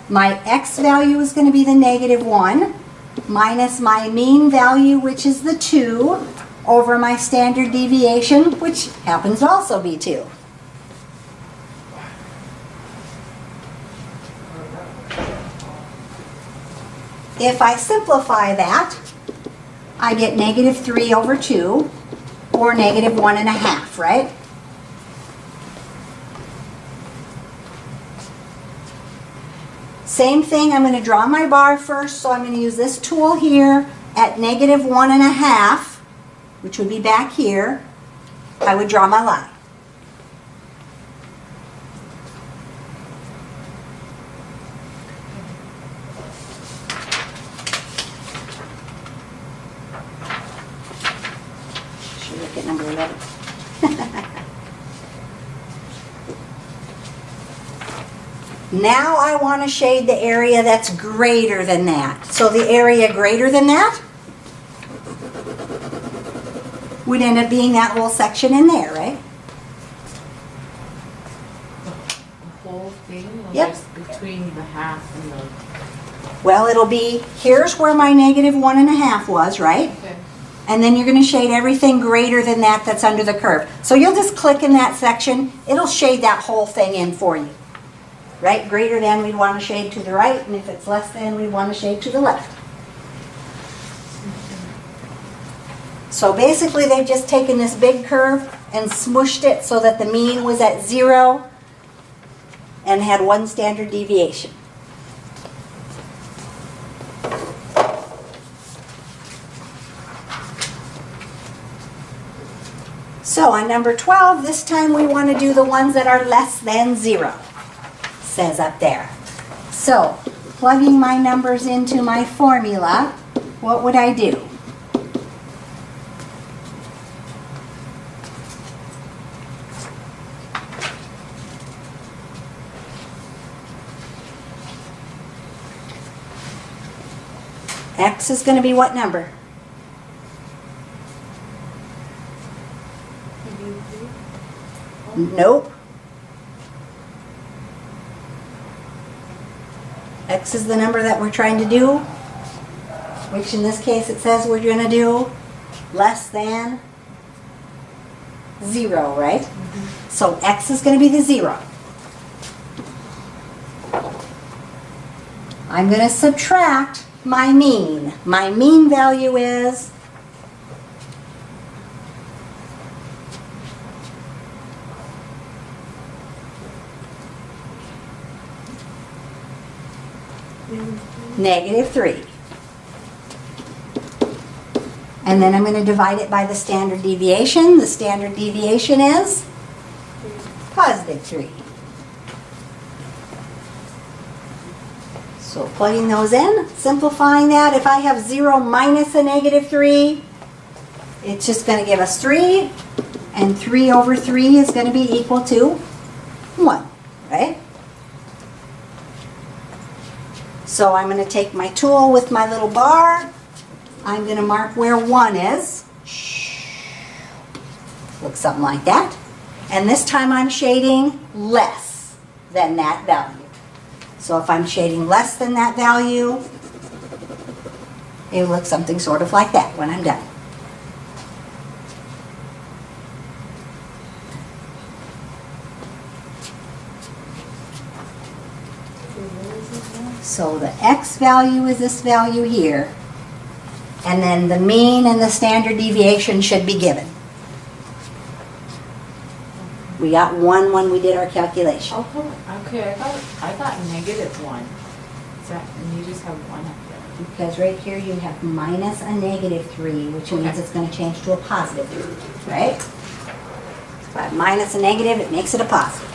My x value is going to be the -1 minus my mean value, which is the 2, over my standard deviation, which happens to also be 2. If I simplify that, I get -3 over 2, or -1.5, right? Same thing, I'm going to draw my bar first, so I'm going to use this tool here at -1.5, which would be back here. I would draw my line. Should look at number 11. Now I want to shade the area that's greater than that. So the area greater than that would end up being that whole section in there, right? The whole thing? Or Yep. just between the half and the... Well, it'll be, here's where my -1.5 was, right? Okay. And then you're going to shade everything greater than that that's under the curve. So you'll just click in that section. It'll shade that whole thing in for you. Right? Greater than, we'd want to shade to the right, and if it's less than, we'd want to shade to the left. So basically, they've just taken this big curve and smushed it so that the mean was at 0 and had one standard deviation. So on number 12, this time we want to do the ones that are less than 0. Says up there. So, plugging my numbers into my formula, what would I do? X is going to be what number? Nope. X is the number that we're trying to do, which in this case it says we're going to do less than 0, right? Mm-hmm. So X is going to be the 0. I'm going to subtract my mean. My mean value is -3. And then I'm going to divide it by the standard deviation. The standard deviation is +3. So plugging those in, simplifying that, if I have 0 minus a -3, it's just going to give us 3, and 3 over 3 is going to be equal to 1, right? So I'm going to take my tool with my little bar. I'm going to mark where 1 is. Looks something like that. And this time I'm shading less than that value. So if I'm shading less than that value, it will look something sort of like that when I'm done. So the X value is this value here, and then the mean and the standard deviation should be given. We got 1 when we did our calculation. Oh, okay, I thought -1. Is that, and you just have 1 up there? Because right here you have minus a -3, which means Okay. it's going to change to a +3, right? If I have minus a negative, it makes it a positive.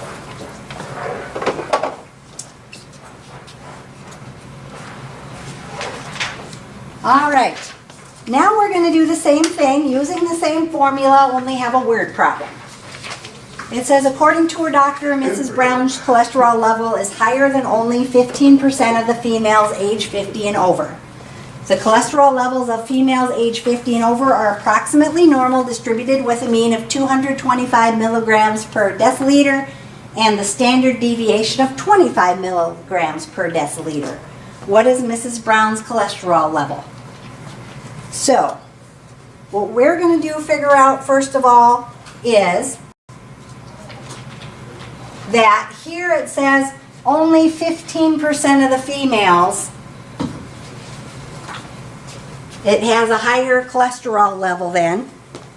All right, now we're going to do the same thing using the same formula, only have a word problem. It says, according to her doctor, Mrs. Brown's cholesterol level is higher than only 15% of the females age 50 and over. The cholesterol levels of females age 50 and over are approximately normal, distributed with a mean of 225 milligrams per deciliter and the standard deviation of 25 milligrams per deciliter. What is Mrs. Brown's cholesterol level? So, what we're going to do, figure out first of all, is that here it says only 15% of the females, it has a higher cholesterol level then.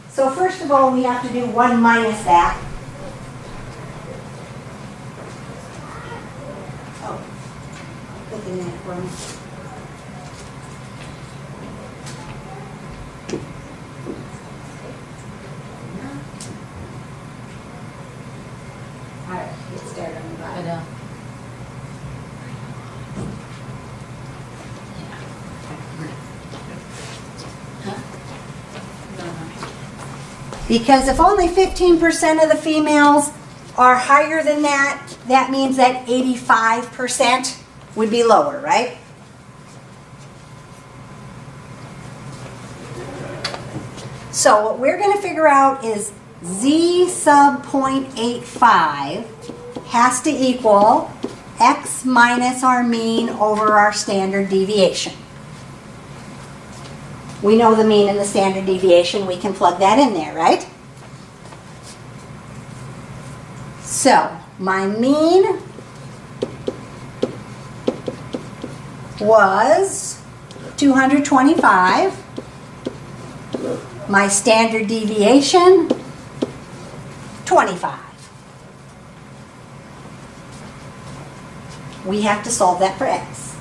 So first of all, we have to do 1 minus that. Oh, put in that for me. All right, get started on the I bottom. know. Because if only 15% of the females are higher than that, that means that 85% would be lower, right? So what we're going to figure out is Z sub 0.85 has to equal X minus our mean over our standard deviation. We know the mean and the standard deviation. We can plug that in there, right? So, my mean was 225. My standard deviation, 25. We have to solve that for X.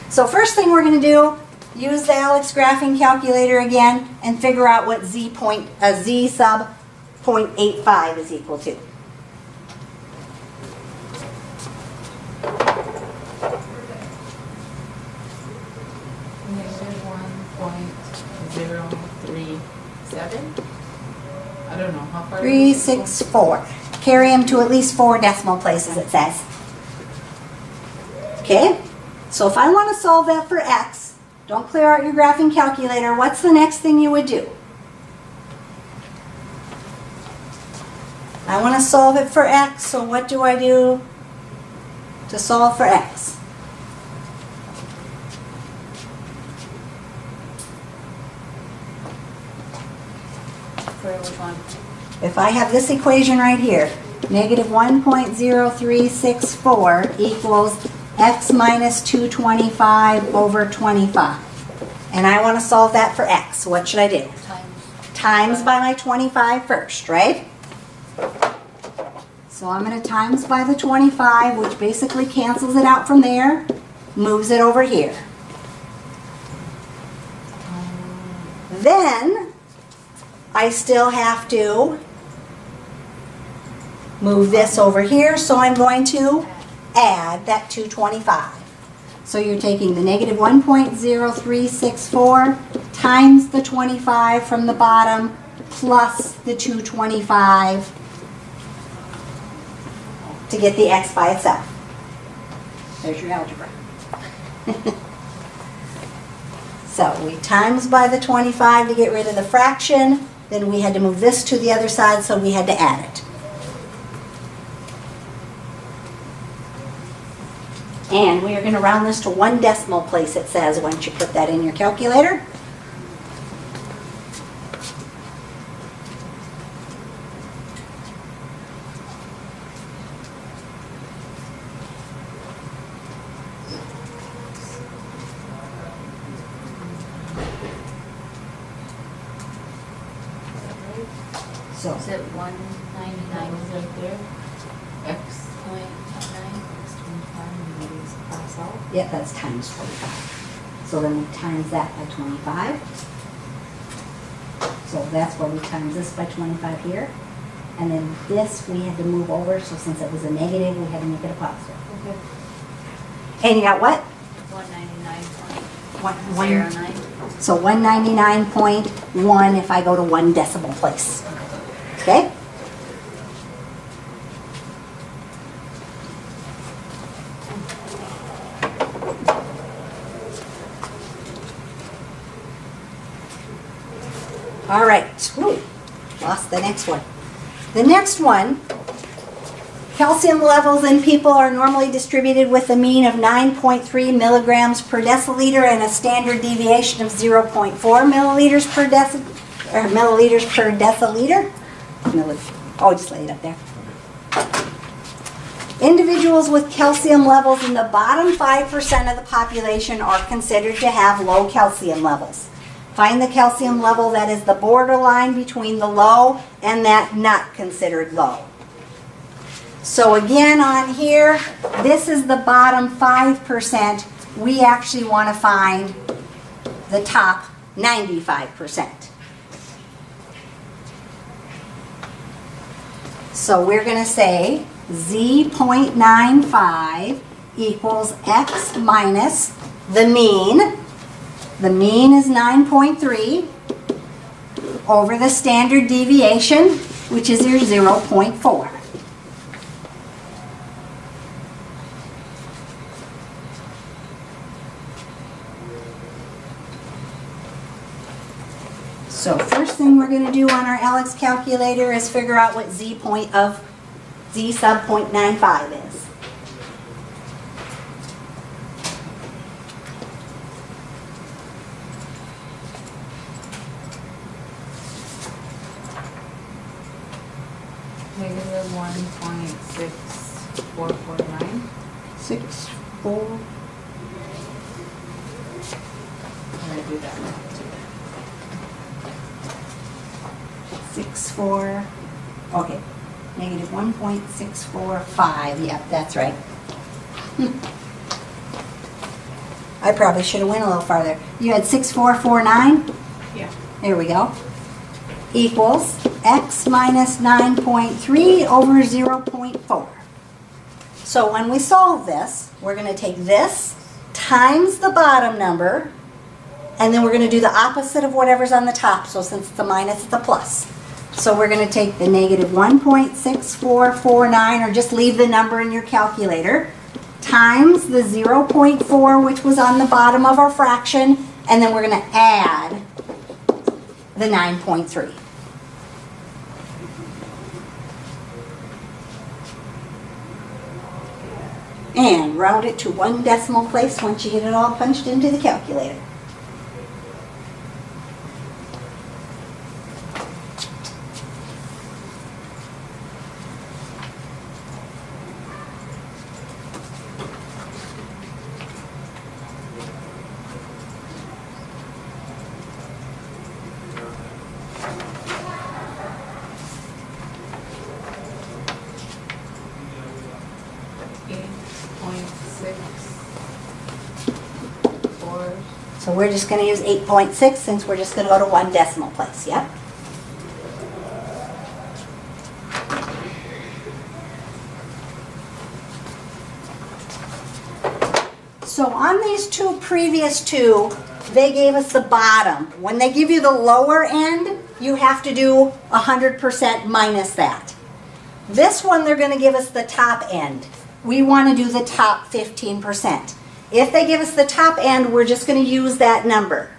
So first thing we're going to do, use the Alex graphing calculator again and figure out what Z sub 0.85 is equal to. -1.037. I don't know how far. 364. Carry them to at least 4 decimal places, it says. Okay, so if I want to solve that for X, don't clear out your graphing calculator. What's the next thing you would do? I want to solve it for X, so what do I do to solve for X? For which one? If I have this equation right here, negative 1.0364 equals X minus 225 over 25. And I want to solve that for X. What should I do? Times by my 25 first, right? So I'm going to times by the 25, which basically cancels it out from there, moves it over here. Then I still have to move this over here, so I'm going to add that 225. So you're taking the negative 1.0364 times the 25 from the bottom plus the 225 to get the X by itself. There's your algebra. So we times by the 25 to get rid of the fraction, then we had to move this to the other side, so we had to add it. And we are going to round this to 1 decimal place, it says, once you put that in your calculator. So Is it 199 is right there? X .99, X 25, and these cross out. yeah, that's times 25. So then we times that by 25. So that's why we times this by 25 here. And then this we had to move over, so since it was a negative, we had to make it a positive. Okay. And you got what? 199.09. So 199.1 if I go to 1 decimal place. Okay? All right, woo, lost the next one. The next one, calcium levels in people are normally distributed with a mean of 9.3 milligrams per deciliter and a standard deviation of 0.4 milliliters per milliliters per deciliter. Oh, just lay it up there. Individuals with calcium levels in the bottom 5% of the population are considered to have low calcium levels. Find the calcium level that is the borderline between the low and that not considered low. So again on here, this is the bottom 5%. We actually want to find the top 95%. So we're going to say Z.95 equals X minus the mean. The mean is 9.3 over the standard deviation, which is your 0.4. So first thing we're going to do on our Alex calculator is figure out what Z sub 0.95 is. Negative 1.6449. 6, 4. I'm going to do that now too. 6, 4. Okay. Negative 1.645. Yep, that's right. I probably should have went a little farther. You had 6449? Yeah. There we go. Equals X minus 9.3 over 0.4. So when we solve this, we're going to take this times the bottom number, and then we're going to do the opposite of whatever's on the top. So since it's a minus, it's a plus. So we're going to take the negative 1.6449, or just leave the number in your calculator, times the 0.4, which was on the bottom of our fraction, and then we're going to add the 9.3. And round it to 1 decimal place once you get it all punched into the calculator. So we're just going to use 8.6 since we're just going to go to 1 decimal place, yep? So on these previous two, they gave us the bottom. When they give you the lower end, you have to do 100% minus that. This one, they're going to give us the top end. We want to do the top 15%. If they give us the top end, we're just going to use that number.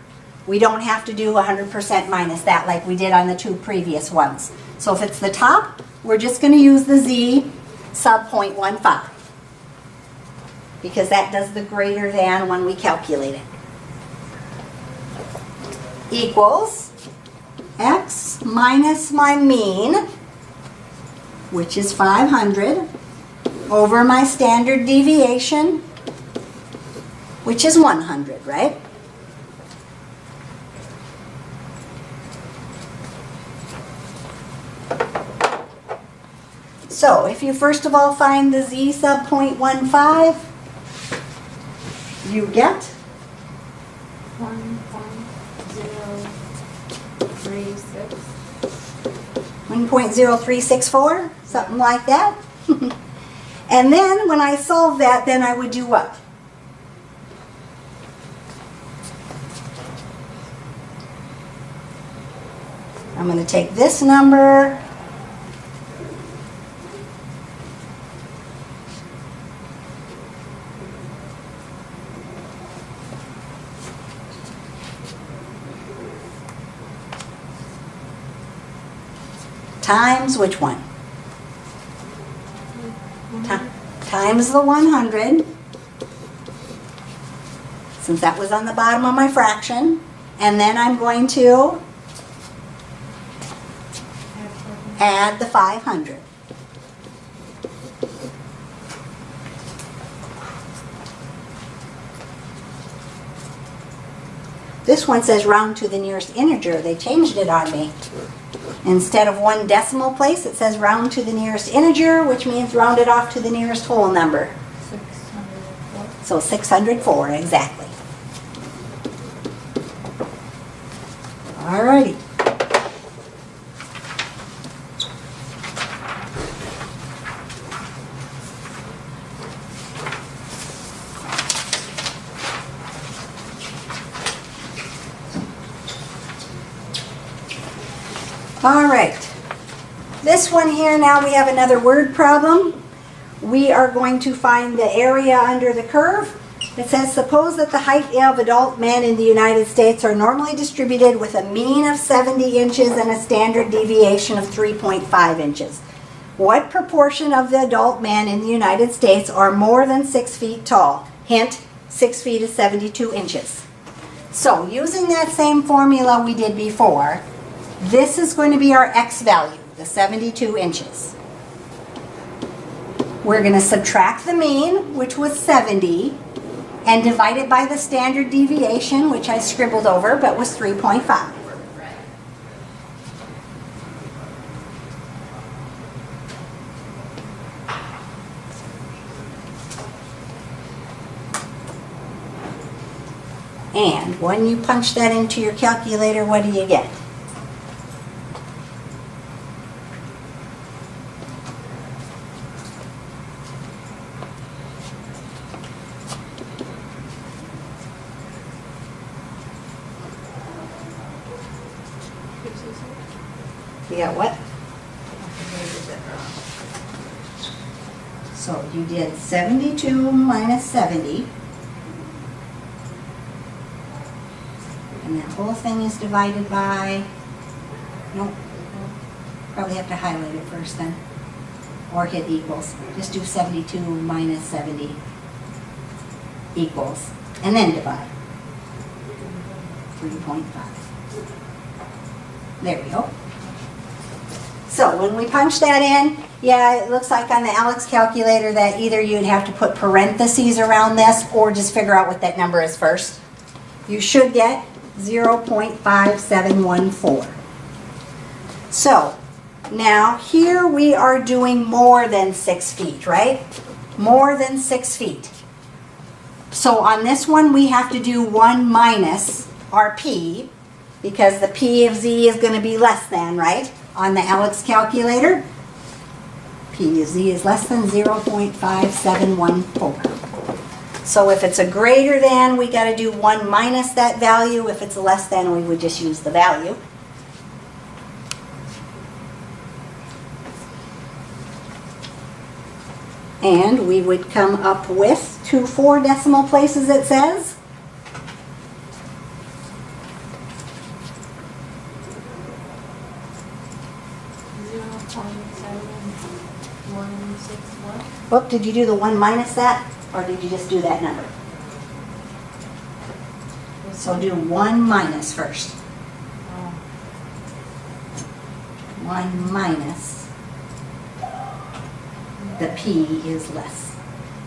We don't have to do 100% minus that like we did on the 2 previous ones. So if it's the top, we're just going to use the Z sub 0.15 because that does the greater than when we calculate it. Equals X minus my mean, which is 500, over my standard deviation, which is 100, right? So if you first of all find the Z sub 0.15, you get 1.036. 1.0364, something like that. And then when I solve that, then I would do what? I'm going to take this number times which one? Times the 100, since that was on the bottom of my fraction, and then I'm going to add the 500. This one says round to the nearest integer. They changed it on me. Instead of one decimal place, it says round to the nearest integer, which means round it off to the nearest whole number. 604. So 604, exactly. Alrighty. All right, this one here, now we have another word problem. We are going to find the area under the curve. It says, suppose that the height of adult men in the United States are normally distributed with a mean of 70 inches and a standard deviation of 3.5 inches. What proportion of the adult men in the United States are more than 6 feet tall? Hint, 6 feet is 72 inches. So using that same formula we did before, this is going to be our x value, the 72 inches. We're going to subtract the mean, which was 70, and divide it by the standard deviation, which I scribbled over, but was 3.5. And when you punch that into your calculator, what do you get? You got what? So you did 72 minus 70. And that whole thing is divided by, nope, probably have to highlight it first then. Or hit equals. Just do 72 minus 70 equals. And then divide. 3.5. There we go. So when we punch that in, yeah, it looks like on the Alex calculator that either you'd have to put parentheses around this or just figure out what that number is first. You should get 0.5714. So now here we are doing more than 6 feet, right? More than 6 feet. So on this one we have to do 1 minus our p, because the p of z is going to be less than, right? On the Alex calculator, p of z is less than 0.5714. So if it's a greater than, we got to do 1 minus that value. If it's a less than, we would just use the value. And we would come up with 2 4 decimal places, it says. Well, did you do the 1 minus that, or did you just do that number? So do 1 minus first. 1 minus the p is less.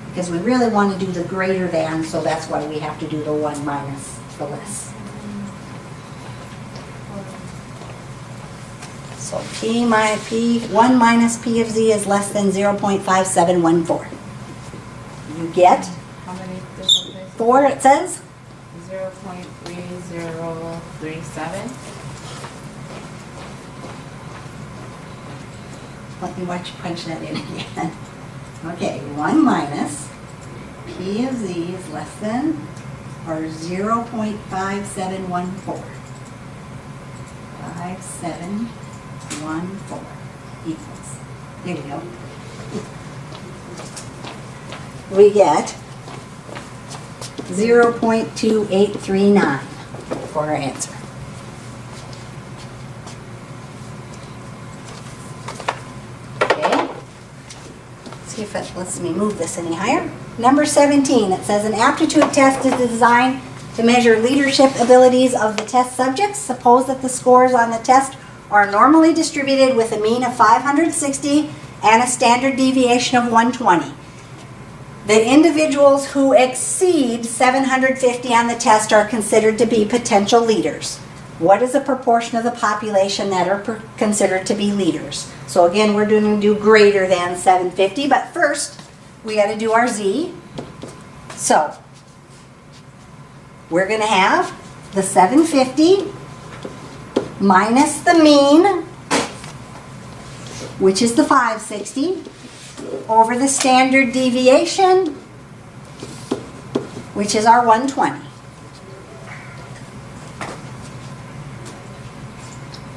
Because we really want to do the greater than, so that's why we have to do the 1 minus the less. So 1 minus p of z is less than 0.5714. You get How many decimal places? 4, it says. 0.3037. Let me watch you punch that in again. Okay, 1 minus p of z is less than or 0.5714. 5714 equals. There we go. We get 0.2839 for our answer. see if it lets me move this any higher. Number 17, it says an aptitude test is designed to measure leadership abilities of the test subjects. Suppose that the scores on the test are normally distributed with a mean of 560 and a standard deviation of 120. The individuals who exceed 750 on the test are considered to be potential leaders. What is the proportion of the population that are considered to be leaders? So again, we're going to do greater than 750, but first we got to do our Z. So we're going to have the 750 minus the mean, which is the 560, over the standard deviation, which is our 120.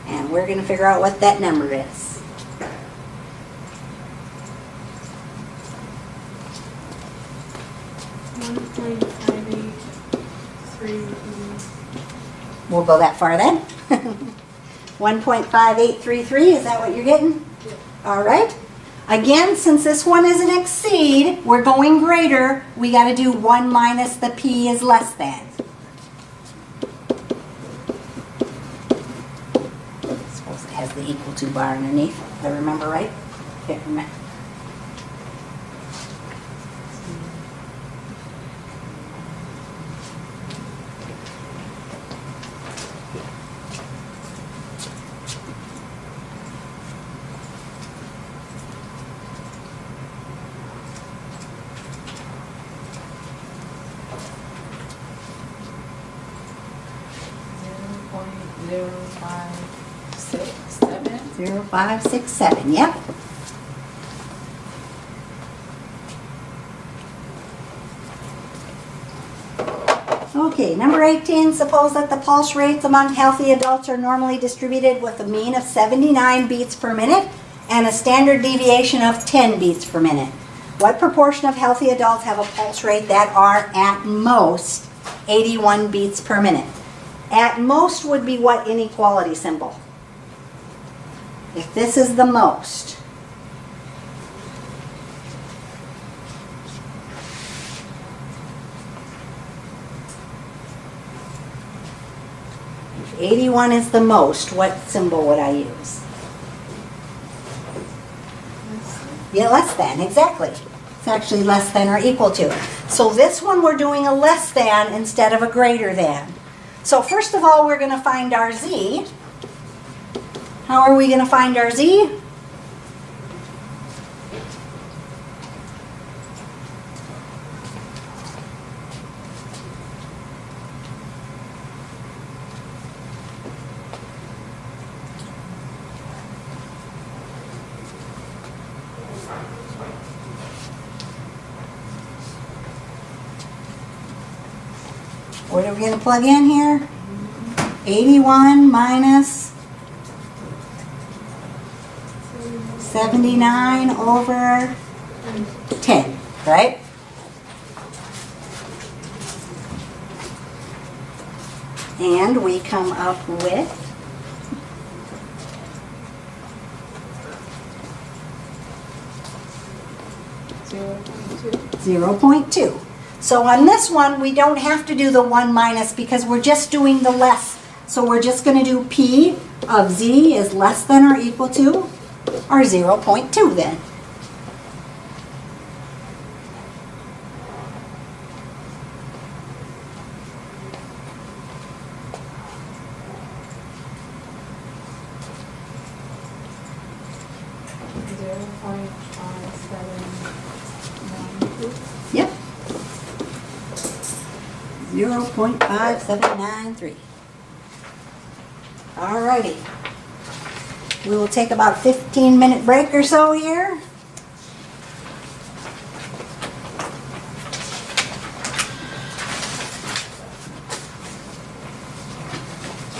And we're going to figure out what that number is. We'll go that far then. 1.5833, is that what you're getting? Yeah. All right. Again, since this one is an exceed, we're going greater, we got to do 1 minus the P is less than. I suppose it has the equal to bar underneath, if I remember right. Can't remember. Zero, 5, 6, 7. 0, 5, 6, 7, yep. Okay, number 18, suppose that the pulse rates among healthy adults are normally distributed with a mean of 79 beats per minute and a standard deviation of 10 beats per minute. What proportion of healthy adults have a pulse rate that are at most 81 beats per minute? At most would be what inequality symbol? If this is the most. If 81 is the most, what symbol would I use? Yeah, less than, exactly. It's actually less than or equal to. So this one we're doing a less than instead of a greater than. So first of all, we're going to find our Z. How are we going to find our Z? What are we going to plug in here? 81 minus 79 over 10, right? And we come up with 0.2. So on this one, we don't have to do the 1 minus because we're just doing the less. So we're just going to do P of Z is less than or equal to our 0.2 then. Yep. 0.5793. Alrighty. We will take about a 15-minute break or so here.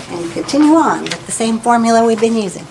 And continue on with the same formula we've been using.